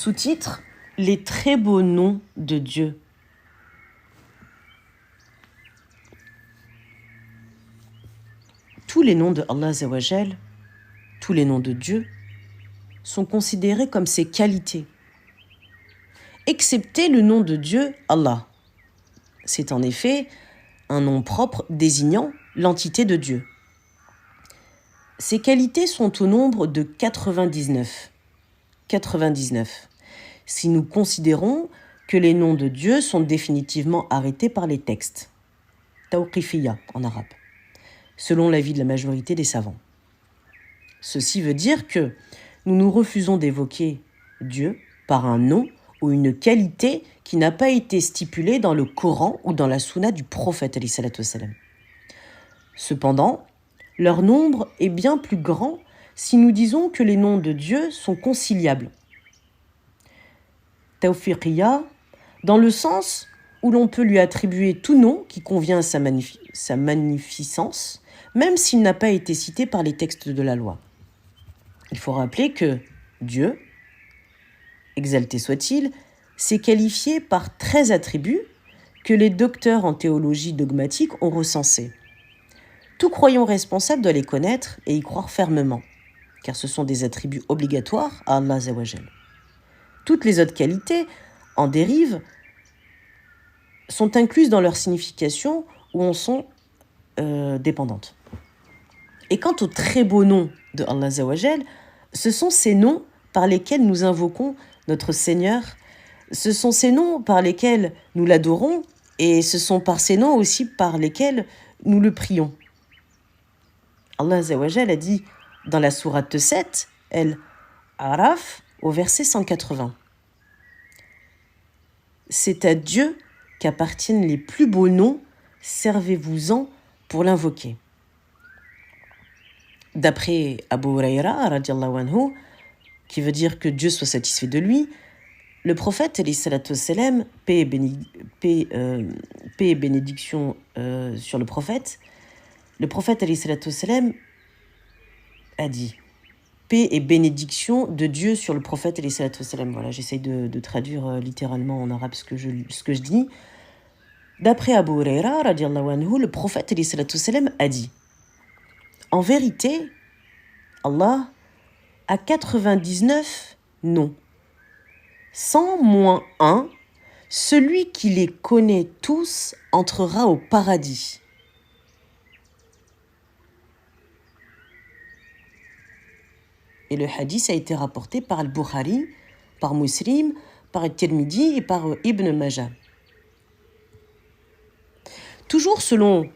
Sous-titre: Les très beaux noms de Dieu. Tous les noms de Allah Azawajal, tous les noms de Dieu, sont considérés comme ses qualités, excepté le nom de Dieu, Allah. C'est en effet un nom propre désignant l'entité de Dieu. Ces qualités sont au nombre de 99. 99. Si nous considérons que les noms de Dieu sont définitivement arrêtés par les textes. Tawqifiyya en arabe, selon l'avis de la majorité des savants. Ceci veut dire que nous refusons d'évoquer Dieu par un nom ou une qualité qui n'a pas été stipulée dans le Coran ou dans la Sunna du prophète. Cependant, leur nombre est bien plus grand si nous disons que les noms de Dieu sont conciliables. Tawfiqiyya, dans le sens où l'on peut lui attribuer tout nom qui convient à sa magnificence, même s'il n'a pas été cité par les textes de la loi. Il faut rappeler que Dieu, exalté soit-il, s'est qualifié par 13 attributs que les docteurs en théologie dogmatique ont recensés. Tout croyant responsable doit les connaître et y croire fermement, car ce sont des attributs obligatoires à Allah Azawajal. Toutes les autres qualités en dérivent sont incluses dans leur signification ou en sont dépendantes. Et quant aux très beaux noms de Allah Azawajal, ce sont ces noms par lesquels nous invoquons notre Seigneur, ce sont ces noms par lesquels nous l'adorons et ce sont par ces noms aussi par lesquels nous le prions. Allah Azawajal a dit dans la sourate 7, Al-Araf, au verset 180. C'est à Dieu qu'appartiennent les plus beaux noms, servez-vous-en pour l'invoquer. D'après Abu Huraira, radiallahu anhu, qui veut dire que Dieu soit satisfait de lui, le prophète, paix et bénédiction sur le prophète a dit paix et bénédiction de Dieu sur le prophète. Voilà, j'essaye de traduire littéralement en arabe ce que je dis. D'après Abu Huraira, radiallahu anhu, le prophète a dit: en vérité, Allah a 99 noms. 100 moins 1, celui qui les connaît tous entrera au paradis. Et le hadith a été rapporté par Al-Bukhari, par Muslim, par Al-Tirmidhi et par Ibn Majah. Toujours selon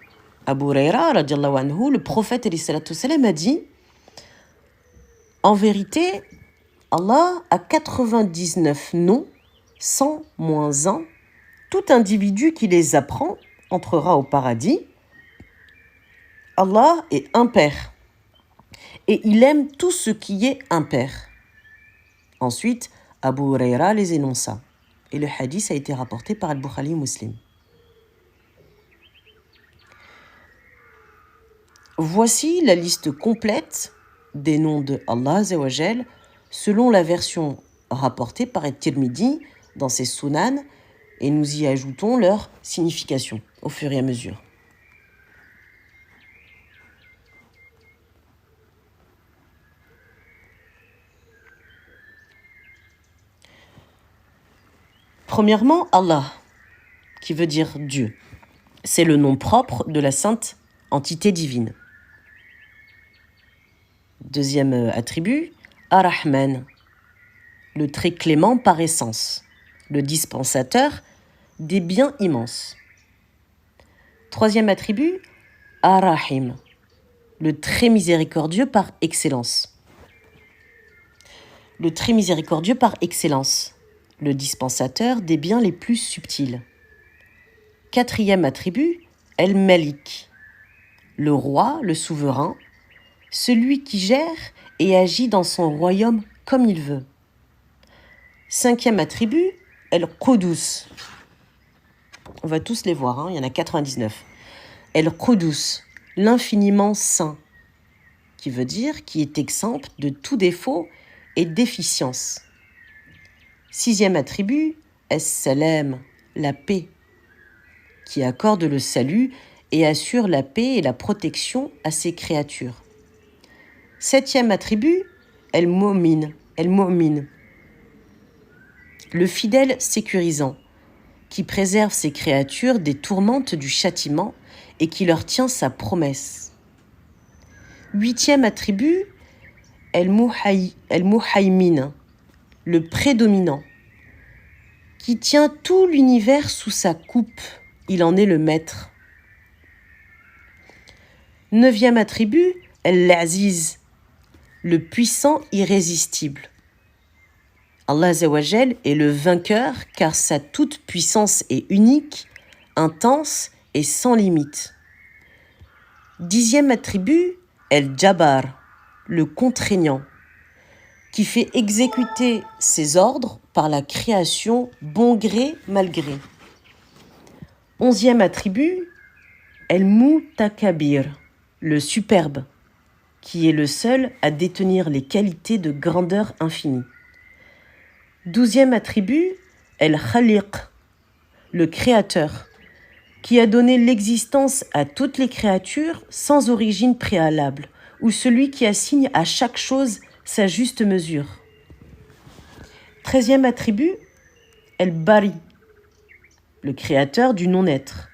Abu Huraira, radiallahu anhu, le prophète a dit: en vérité, Allah a 99 noms, 100 moins 1. Tout individu qui les apprend entrera au paradis. Allah est impair et il aime tout ce qui est impair. Ensuite, Abu Huraira les énonça et le hadith a été rapporté par Al-Bukhari Muslim. Voici la liste complète des noms de Allah Azawajal selon la version rapportée par At-Tirmidhi dans ses Sunan, et nous y ajoutons leur signification au fur et à mesure. Premièrement, Allah, qui veut dire Dieu. C'est le nom propre de la sainte entité divine. Deuxième attribut, Ar-Rahman, le très clément par essence, le dispensateur des biens immenses. Troisième attribut, Ar-Rahim, le très miséricordieux par excellence. Le très miséricordieux par excellence, le dispensateur des biens les plus subtils. Quatrième attribut, El-Malik, le roi, le souverain, celui qui gère et agit dans son royaume comme il veut. Cinquième attribut, El-Qudus. On va tous les voir, il y en a 99. El-Qudus, l'infiniment saint, qui veut dire qui est exempt de tout défaut et déficience. 6e attribut, As-Salam, la paix, qui accorde le salut et assure la paix et la protection à ses créatures. 7e attribut, El-Mu'min, le fidèle sécurisant, qui préserve ses créatures des tourmentes du châtiment et qui leur tient sa promesse. 8e attribut, El-Muhaymin, le prédominant, qui tient tout l'univers sous sa coupe, il en est le maître. 9e attribut, El-Aziz, le puissant irrésistible. Allah Azzawajal est le vainqueur car sa toute-puissance est unique, intense et sans limite. 10e attribut, El-Jabbar, le contraignant, qui fait exécuter ses ordres par la création bon gré, mal gré. 11e attribut, El-Mutakabir, le superbe, qui est le seul à détenir les qualités de grandeur infinie. 12e attribut, El-Khaliq, le créateur, qui a donné l'existence à toutes les créatures sans origine préalable, ou celui qui assigne à chaque chose sa juste mesure. 13e attribut, El-Bari, le créateur du non-être,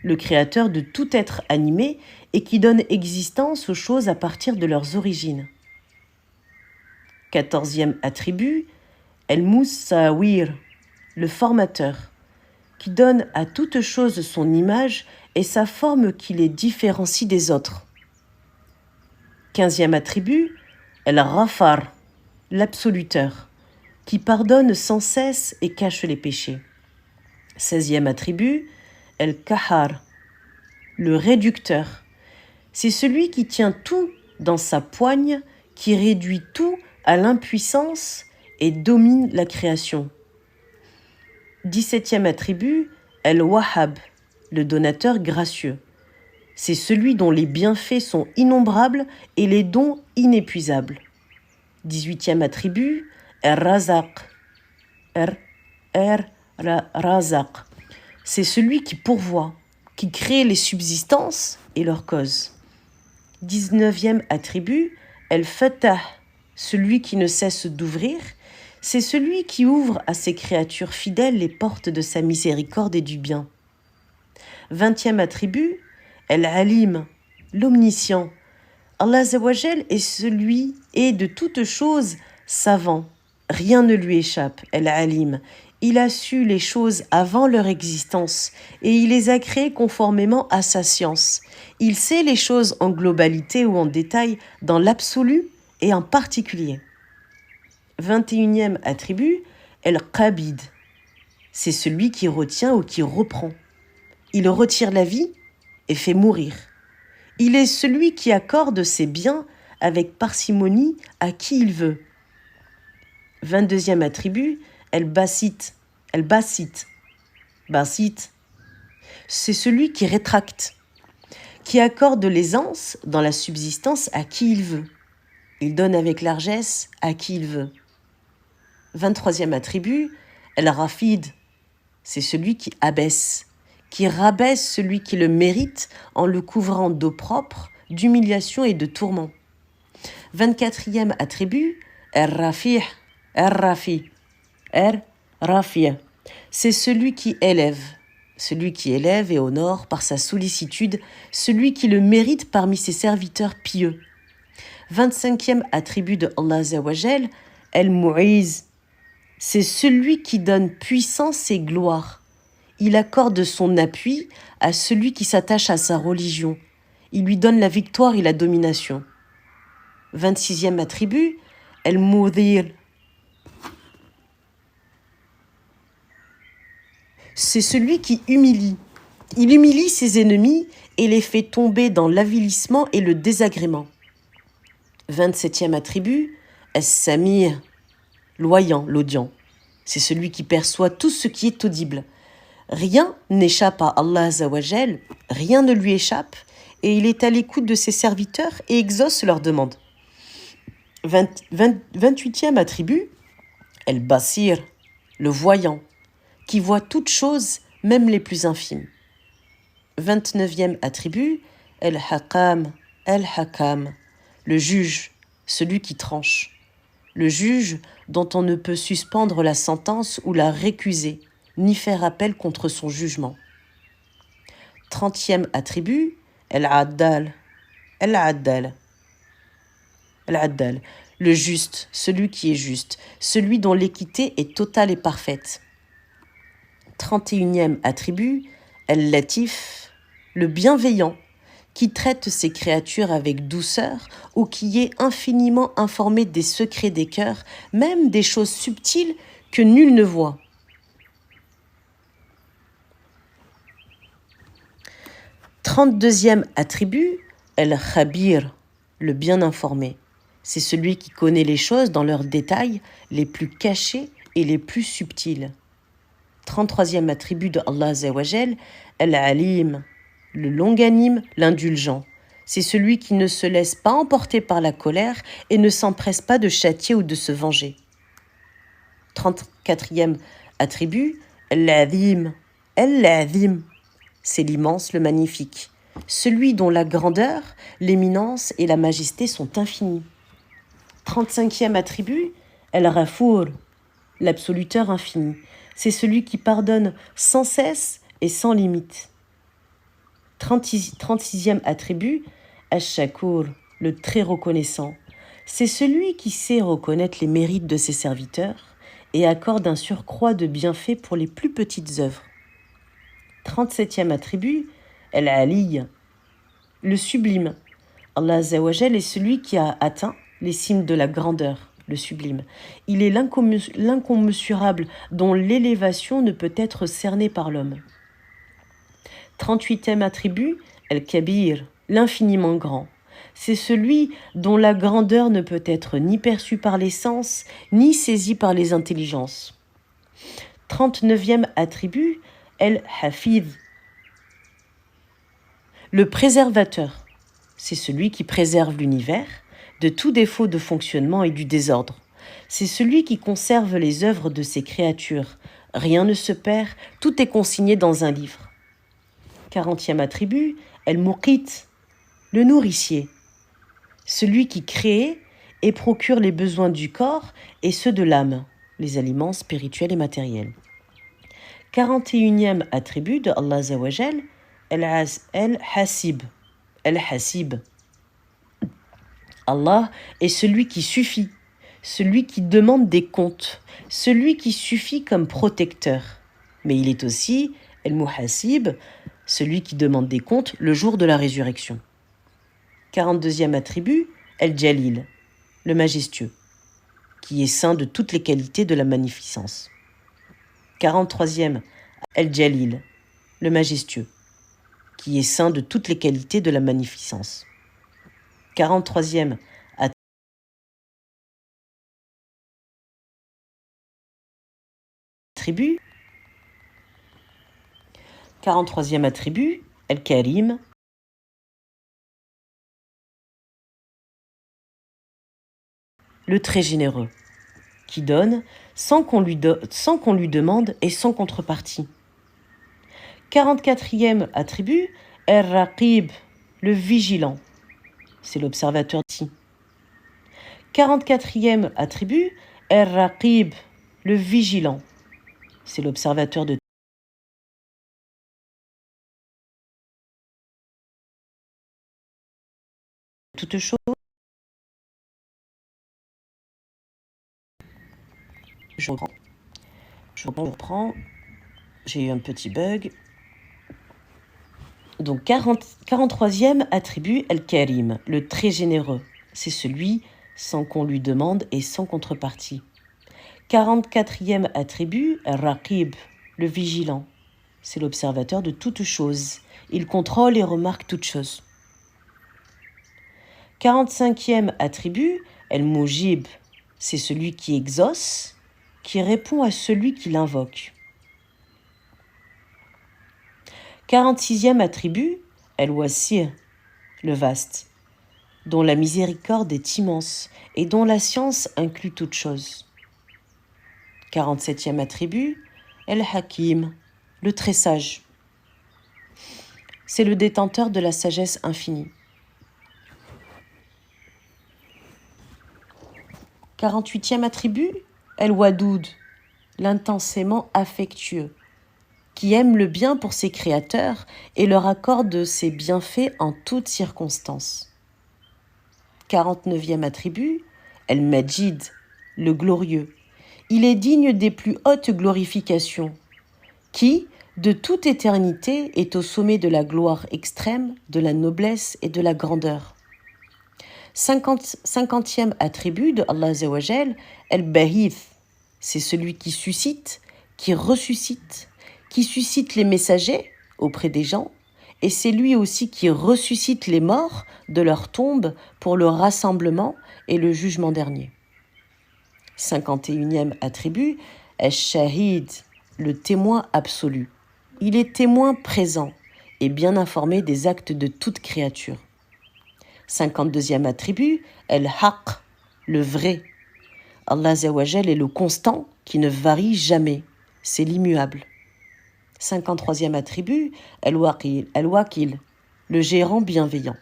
le créateur de tout être animé et qui donne existence aux choses à partir de leurs origines. 14e attribut, El-Musawir, le formateur, qui donne à toute chose son image et sa forme qui les différencie des autres. 15e attribut, El-Ghafar, l'absoluteur, qui pardonne sans cesse et cache les péchés. 16e attribut, El-Kahar, le réducteur. C'est celui qui tient tout dans sa poigne, qui réduit tout à l'impuissance et domine la création. 17e attribut, El-Wahhab, le donateur gracieux. C'est celui dont les bienfaits sont innombrables et les dons inépuisables. 18e attribut, Er-Razaq, Razaq. C'est celui qui pourvoit, qui crée les subsistances et leurs causes. 19e attribut, El-Fatah, celui qui ne cesse d'ouvrir, c'est celui qui ouvre à ses créatures fidèles les portes de sa miséricorde et du bien. 20e attribut, El-Alim, l'omniscient. Allah Azzawajal est celui et de toutes choses savant. Rien ne lui échappe, El-Alim. Il a su les choses avant leur existence et il les a créées conformément à sa science. Il sait les choses en globalité ou en détail, dans l'absolu et en particulier. 21e attribut, El-Qabid. C'est celui qui retient ou qui reprend. Il retire la vie et fait mourir. Il est celui qui accorde ses biens avec parcimonie à qui il veut. 22e attribut, El-Basit. Basit, c'est celui qui rétracte, qui accorde l'aisance dans la subsistance à qui il veut. Il donne avec largesse à qui il veut. 23e attribut, El-Rafid, c'est celui qui abaisse, qui rabaisse celui qui le mérite en le couvrant d'opprobre, d'humiliation et de tourments. 24e attribut, Er-Rafi, c'est celui qui élève et honore par sa sollicitude, celui qui le mérite parmi ses serviteurs pieux. 25e attribut de Allah Azzawajal, El-Mu'iz, c'est celui qui donne puissance et gloire. Il accorde son appui à celui qui s'attache à sa religion. Il lui donne la victoire et la domination. 26e attribut, El-Mudhir, c'est celui qui humilie. Il humilie ses ennemis et les fait tomber dans l'avilissement et le désagrément. 27e attribut, Es-Samir, l'oyant, l'audient. C'est celui qui perçoit tout ce qui est audible. Rien n'échappe à Allah Azzawajal, rien ne lui échappe, et il est à l'écoute de ses serviteurs et exauce leurs demandes. 28e attribut, El-Basir, le voyant, qui voit toutes choses, même les plus infimes. 29e attribut, El-Hakam, El-Hakam, le juge, celui qui tranche. Le juge dont on ne peut suspendre la sentence ou la récuser, ni faire appel contre son jugement. 30e attribut, El-Addal, El-Addal, El-Addal, le juste, celui qui est juste, celui dont l'équité est totale et parfaite. 31e attribut, El-Latif, le bienveillant, qui traite ses créatures avec douceur ou qui est infiniment informé des secrets des cœurs, même des choses subtiles que nul ne voit. 32e attribut, El-Khabir, le bien informé. C'est celui qui connaît les choses dans leurs détails les plus cachés et les plus subtils. 33e attribut de Allah Azza wa Jal, El-Alim, le longanime, l'indulgent. C'est celui qui ne se laisse pas emporter par la colère et ne s'empresse pas de châtier ou de se venger. 34e attribut, El-Azim, El-Azim, c'est l'immense, le magnifique. Celui dont la grandeur, l'éminence et la majesté sont infinies. 35e attribut, El-Ghafour, l'absoluteur infini. C'est celui qui pardonne sans cesse et sans limite. 36e attribut, Ash-Shakur, le très reconnaissant. C'est celui qui sait reconnaître les mérites de ses serviteurs et accorde un surcroît de bienfaits pour les plus petites œuvres. 37e attribut, El-Ali, le sublime. Allah Azza wa Jal est celui qui a atteint les cimes de la grandeur, le sublime. Il est l'incommensurable dont l'élévation ne peut être cernée par l'homme. 38e attribut, El-Kabir, l'infiniment grand. C'est celui dont la grandeur ne peut être ni perçue par les sens, ni saisie par les intelligences. 39e attribut, El-Hafidh, le préservateur. C'est celui qui préserve l'univers de tout défaut de fonctionnement et du désordre. C'est celui qui conserve les œuvres de ses créatures. Rien ne se perd, tout est consigné dans un livre. 40e attribut, El-Muqit, le nourricier. Celui qui crée et procure les besoins du corps et ceux de l'âme, les aliments spirituels et matériels. 41e attribut de Allah Azza wa Jal, El-Hasib, El-Hasib. Allah est celui qui suffit, celui qui demande des comptes, celui qui suffit comme protecteur. Mais il est aussi El-Muhasib, celui qui demande des comptes le jour de la résurrection. 42e attribut, El-Jalil, le majestueux, qui est saint de toutes les qualités de la magnificence. 43e, El-Jalil, le majestueux, qui est saint de toutes les qualités de la magnificence. 43e attribut, 43e attribut, El-Karim, le très généreux, qui donne sans qu'on lui demande et sans contrepartie. 44e attribut, El-Raqib, le vigilant, c'est l'observateur d'ici. 44e attribut, El-Raqib, le vigilant, c'est l'observateur de toutes choses. Je reprends. J'ai eu un petit bug. Donc 43e attribut, El-Karim, le très généreux. C'est celui sans qu'on lui demande et sans contrepartie. 44e attribut, El-Raqib, le vigilant. C'est l'observateur de toutes choses. Il contrôle et remarque toutes choses. 45e attribut, El-Mujib, c'est celui qui exauce, qui répond à celui qui l'invoque. 46e attribut, El-Wasi', le vaste, dont la miséricorde est immense et dont la science inclut toute chose. 47e attribut, El-Hakim, le très sage. C'est le détenteur de la sagesse infinie. 48e attribut, El-Wadoud, l'intensément affectueux, qui aime le bien pour ses créateurs et leur accorde ses bienfaits en toutes circonstances. 49e attribut, El-Majid, le glorieux. Il est digne des plus hautes glorifications, qui, de toute éternité, est au sommet de la gloire extrême, de la noblesse et de la grandeur. 50e attribut de Allah Azzawajal, El-Bahith, c'est celui qui suscite, qui ressuscite, qui suscite les messagers auprès des gens, et c'est lui aussi qui ressuscite les morts de leur tombe pour le rassemblement et le jugement dernier. 51e attribut, El-Shahid, le témoin absolu. Il est témoin présent et bien informé des actes de toute créature. 52e attribut, El-Haq, le vrai. Allah Azzawajal est le constant qui ne varie jamais, c'est l'immuable. 53e attribut, El-Wakil, le gérant bienveillant.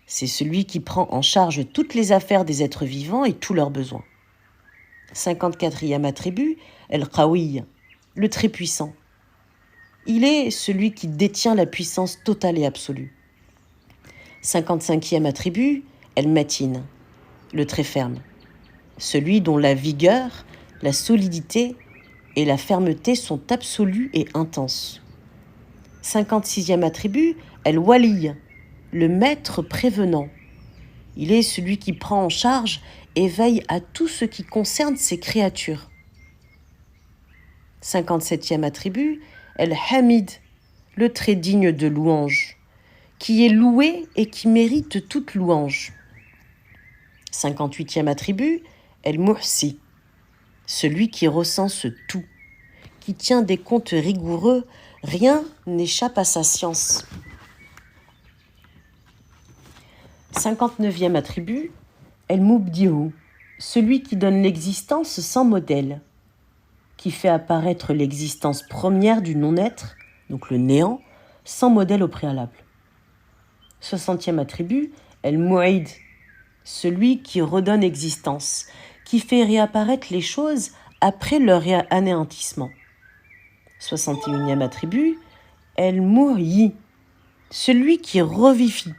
C'est celui qui prend en charge toutes les affaires des êtres vivants et tous leurs besoins. 54e attribut, El-Qawi, le très puissant. Il est celui qui détient la puissance totale et absolue. 55e attribut, El-Matin, le très ferme. Celui dont la vigueur, la solidité et la fermeté sont absolues et intenses. 56e attribut, El-Wali, le maître prévenant. Il est celui qui prend en charge et veille à tout ce qui concerne ses créatures. 57e attribut, El-Hamid, le très digne de louange, qui est loué et qui mérite toute louange. 58e attribut, El-Muhsi, celui qui recense tout, qui tient des comptes rigoureux, rien n'échappe à sa science. 59e attribut, El-Mubdi'u, celui qui donne l'existence sans modèle, qui fait apparaître l'existence première du non-être, donc le néant, sans modèle au préalable. 60e attribut, El-Mu'id, celui qui redonne existence, qui fait réapparaître les choses après leur anéantissement. 61e attribut, El-Muhyi, celui qui revivifie,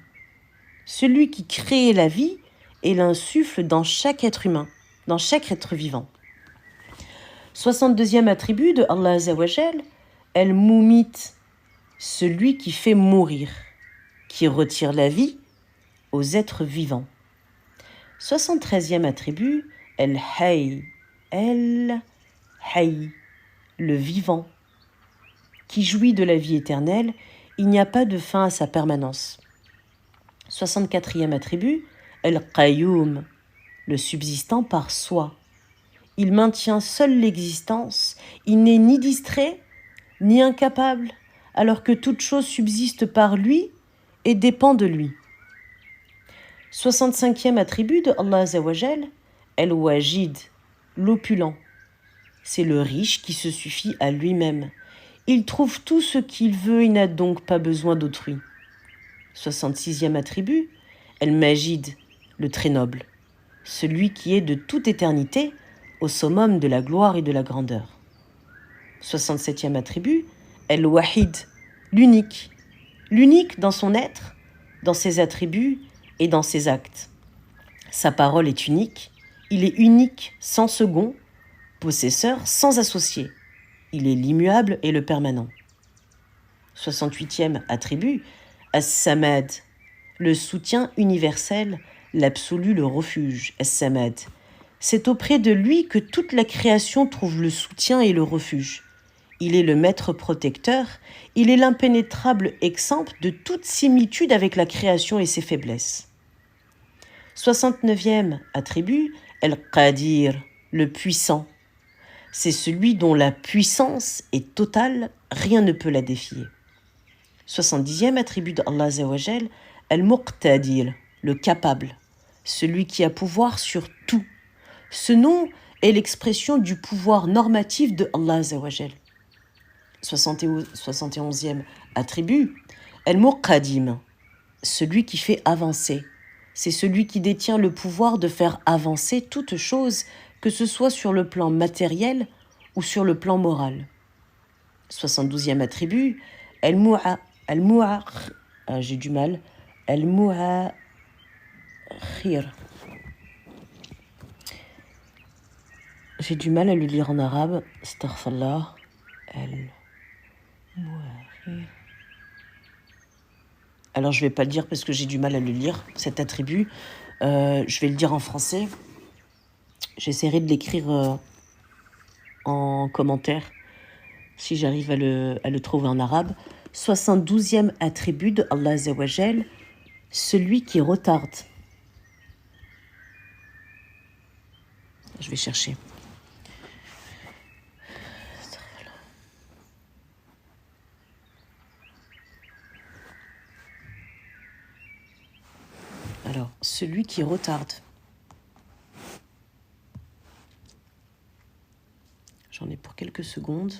celui qui crée la vie et l'insuffle dans chaque être humain, dans chaque être vivant. 62e attribut de Allah Azzawajal, El-Mumit, celui qui fait mourir, qui retire la vie aux êtres vivants. 73e attribut, El-Hayy, El-Hayy, le vivant, qui jouit de la vie éternelle, il n'y a pas de fin à sa permanence. 64e attribut, El-Qayyum, le subsistant par soi. Il maintient seul l'existence, il n'est ni distrait, ni incapable, alors que toute chose subsiste par lui et dépend de lui. 65e attribut de Allah Azzawajal, El-Wajid, l'opulent. C'est le riche qui se suffit à lui-même. Il trouve tout ce qu'il veut, il n'a donc pas besoin d'autrui. 66e attribut, El-Majid, le très noble, celui qui est de toute éternité au summum de la gloire et de la grandeur. 67e attribut, El-Wahid, l'unique, l'unique dans son être, dans ses attributs et dans ses actes. Sa parole est unique, il est unique sans second, possesseur sans associé. Il est l'immuable et le permanent. 68e attribut, As-Samad, le soutien universel, l'absolu, le refuge, As-Samad. C'est auprès de lui que toute la création trouve le soutien et le refuge. Il est le maître protecteur, il est l'impénétrable exempt de toute similitude avec la création et ses faiblesses. 69e attribut, El-Qadir, le puissant. C'est celui dont la puissance est totale, rien ne peut la défier. 70e attribut d'Allah Azzawajal, El-Muqtadir, le capable, celui qui a pouvoir sur tout. Ce nom est l'expression du pouvoir normatif de Allah Azza wa Jal. 71e attribut, Al-Muqaddim, celui qui fait avancer. C'est celui qui détient le pouvoir de faire avancer toute chose, que ce soit sur le plan matériel ou sur le plan moral. 72e attribut, j'ai du mal, Al-Mu'akhir. J'ai du mal à le lire en arabe. Astaghfirullah. Alors je vais pas le dire parce que j'ai du mal à le lire, cet attribut. Je vais le dire en français. J'essaierai de l'écrire en commentaire si j'arrive à le trouver en arabe. 72e attribut de Allah Azza wa Jal, celui qui retarde. Je vais chercher. Alors, celui qui retarde. J'en ai pour quelques secondes.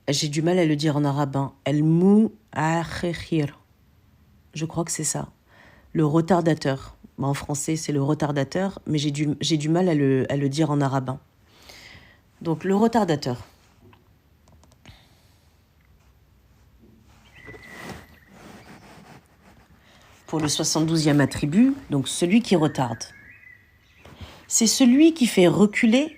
J'ai du mal à le dire en arabe. Al-Mu'akhir. Je crois que c'est ça. Le retardateur. En français, c'est le retardateur, mais j'ai du mal à le dire en arabe. Donc, le retardateur. Pour le 72e attribut, donc celui qui retarde. C'est celui qui fait reculer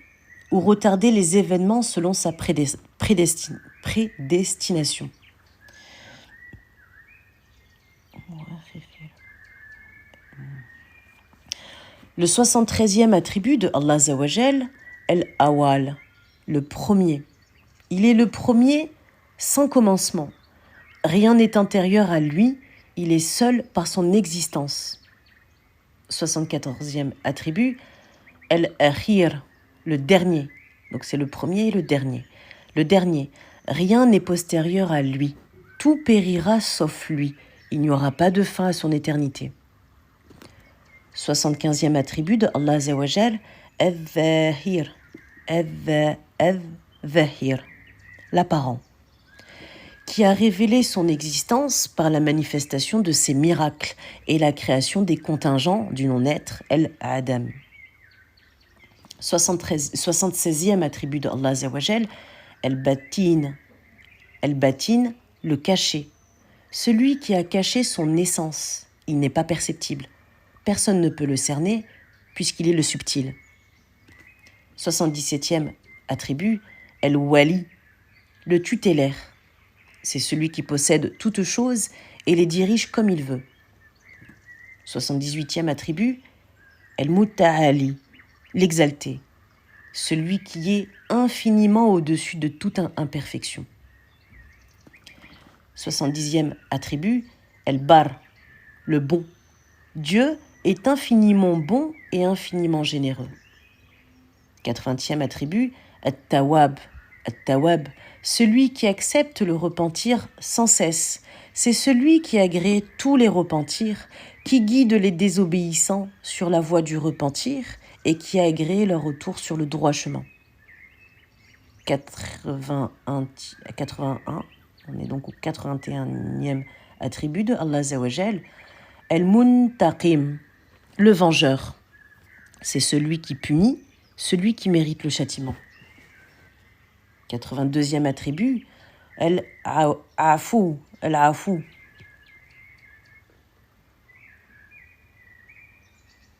ou retarder les événements selon sa prédestination. Le 73e attribut de Allah Azza wa Jal, Al-Awwal, le premier. Il est le premier sans commencement. Rien n'est antérieur à lui, il est seul par son existence. 74e attribut, Al-Akhir, le dernier. Donc c'est le premier et le dernier. Le dernier, rien n'est postérieur à lui. Tout périra sauf lui. Il n'y aura pas de fin à son éternité. 75e attribut de Allah Azza wa Jal, Al-Zahir, l'apparent, qui a révélé son existence par la manifestation de ses miracles et la création des contingents du non-être, El-Adam. 76e attribut de Allah Azza wa Jal, El-Batin, le caché, celui qui a caché son essence, il n'est pas perceptible. Personne ne peut le cerner puisqu'il est le subtil. 77e attribut, El-Wali, le tutélaire. C'est celui qui possède toutes choses et les dirige comme il veut. 78e attribut, El-Muta'ali, l'exalté, celui qui est infiniment au-dessus de toute imperfection. 70e attribut, El-Bar, le bon. Dieu est infiniment bon et infiniment généreux. 80e attribut, At-Tawwab, celui qui accepte le repentir sans cesse. C'est celui qui agrée tous les repentirs, qui guide les désobéissants sur la voie du repentir et qui a agréé leur retour sur le droit chemin. 81, on est donc au 81e attribut de Allah Azza wa Jal, El-Muntaqim, le vengeur. C'est celui qui punit, celui qui mérite le châtiment. 82e attribut, El-Afu,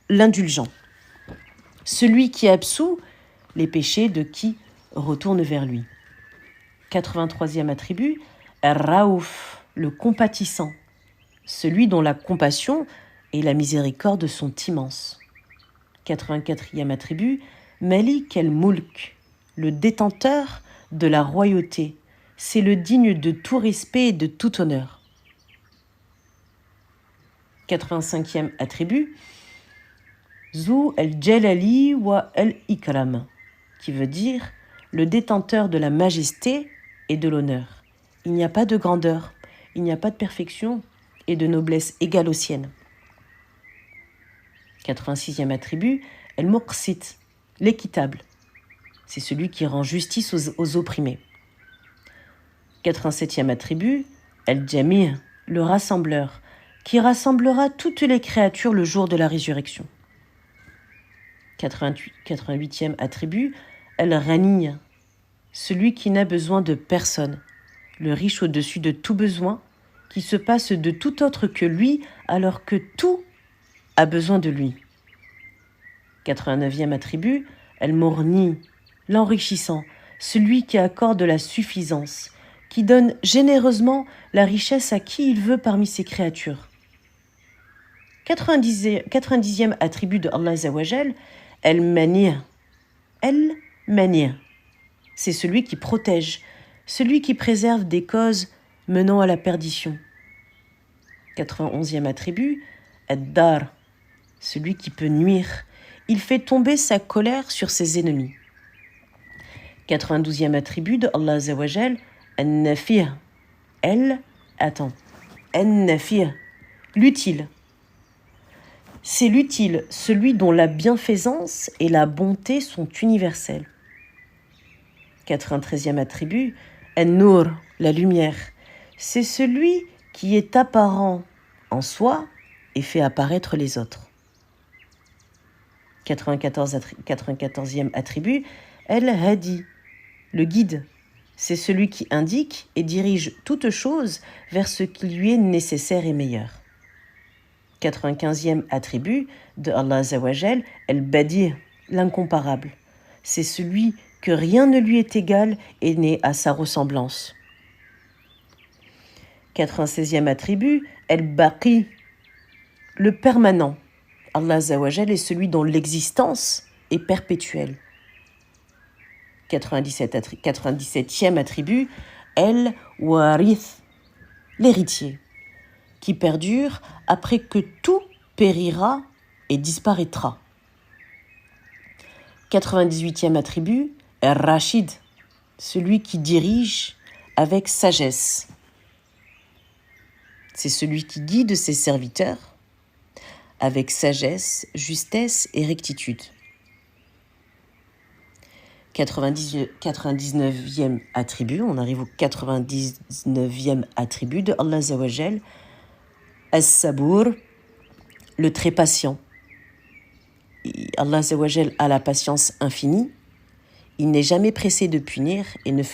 l'indulgent. Celui qui absout les péchés de qui retourne vers lui. 83e attribut, El-Raouf, le compatissant. Celui dont la compassion et la miséricorde sont immenses. 84e attribut, Malik el-Mulk, le détenteur de la royauté. C'est le digne de tout respect et de tout honneur. 85e attribut, Zu el-Jalali wa el-Ikram, qui veut dire le détenteur de la majesté et de l'honneur. Il n'y a pas de grandeur, il n'y a pas de perfection et de noblesse égale aux siennes. 86e attribut, el-Muqsit, l'équitable. C'est celui qui rend justice aux opprimés. 87e attribut, el-Jami', le rassembleur, qui rassemblera toutes les créatures le jour de la résurrection. 88e attribut, el-Ghani, celui qui n'a besoin de personne, le riche au-dessus de tout besoin, qui se passe de tout autre que lui alors que tout a besoin de lui. 89e attribut, el-Mourni, l'enrichissant, celui qui accorde la suffisance, qui donne généreusement la richesse à qui il veut parmi ses créatures. 90e attribut de Allah Azzawajal, el-Mani'. El-Mani', c'est celui qui protège, celui qui préserve des causes menant à la perdition. 91e attribut, ad-Dar, celui qui peut nuire. Il fait tomber sa colère sur ses ennemis. 92e attribut de Allah Azzawajal, al-Nafi'. Al-Nafi', l'utile. C'est l'utile, celui dont la bienfaisance et la bonté sont universelles. 93e attribut, An-Nur, la lumière. C'est celui qui est apparent en soi et fait apparaître les autres. 94e attribut, El-Hadi, le guide. C'est celui qui indique et dirige toute chose vers ce qui lui est nécessaire et meilleur. 95e attribut de Allah Azzawajal, El-Badi', l'incomparable. C'est celui que rien ne lui est égal et né à sa ressemblance. 96e attribut, El-Baqi, le permanent. Allah Azzawajal est celui dont l'existence est perpétuelle. 97e attribut, El-Warith, l'héritier, qui perdure après que tout périra et disparaîtra. 98e attribut, El-Rashid, celui qui dirige avec sagesse. C'est celui qui guide ses serviteurs avec sagesse, justesse et rectitude. 99e attribut, on arrive au 99e attribut de Allah Azzawajal, As-Sabour, le très patient. Allah Azzawajal a la patience infinie, il n'est jamais pressé de punir et ne fait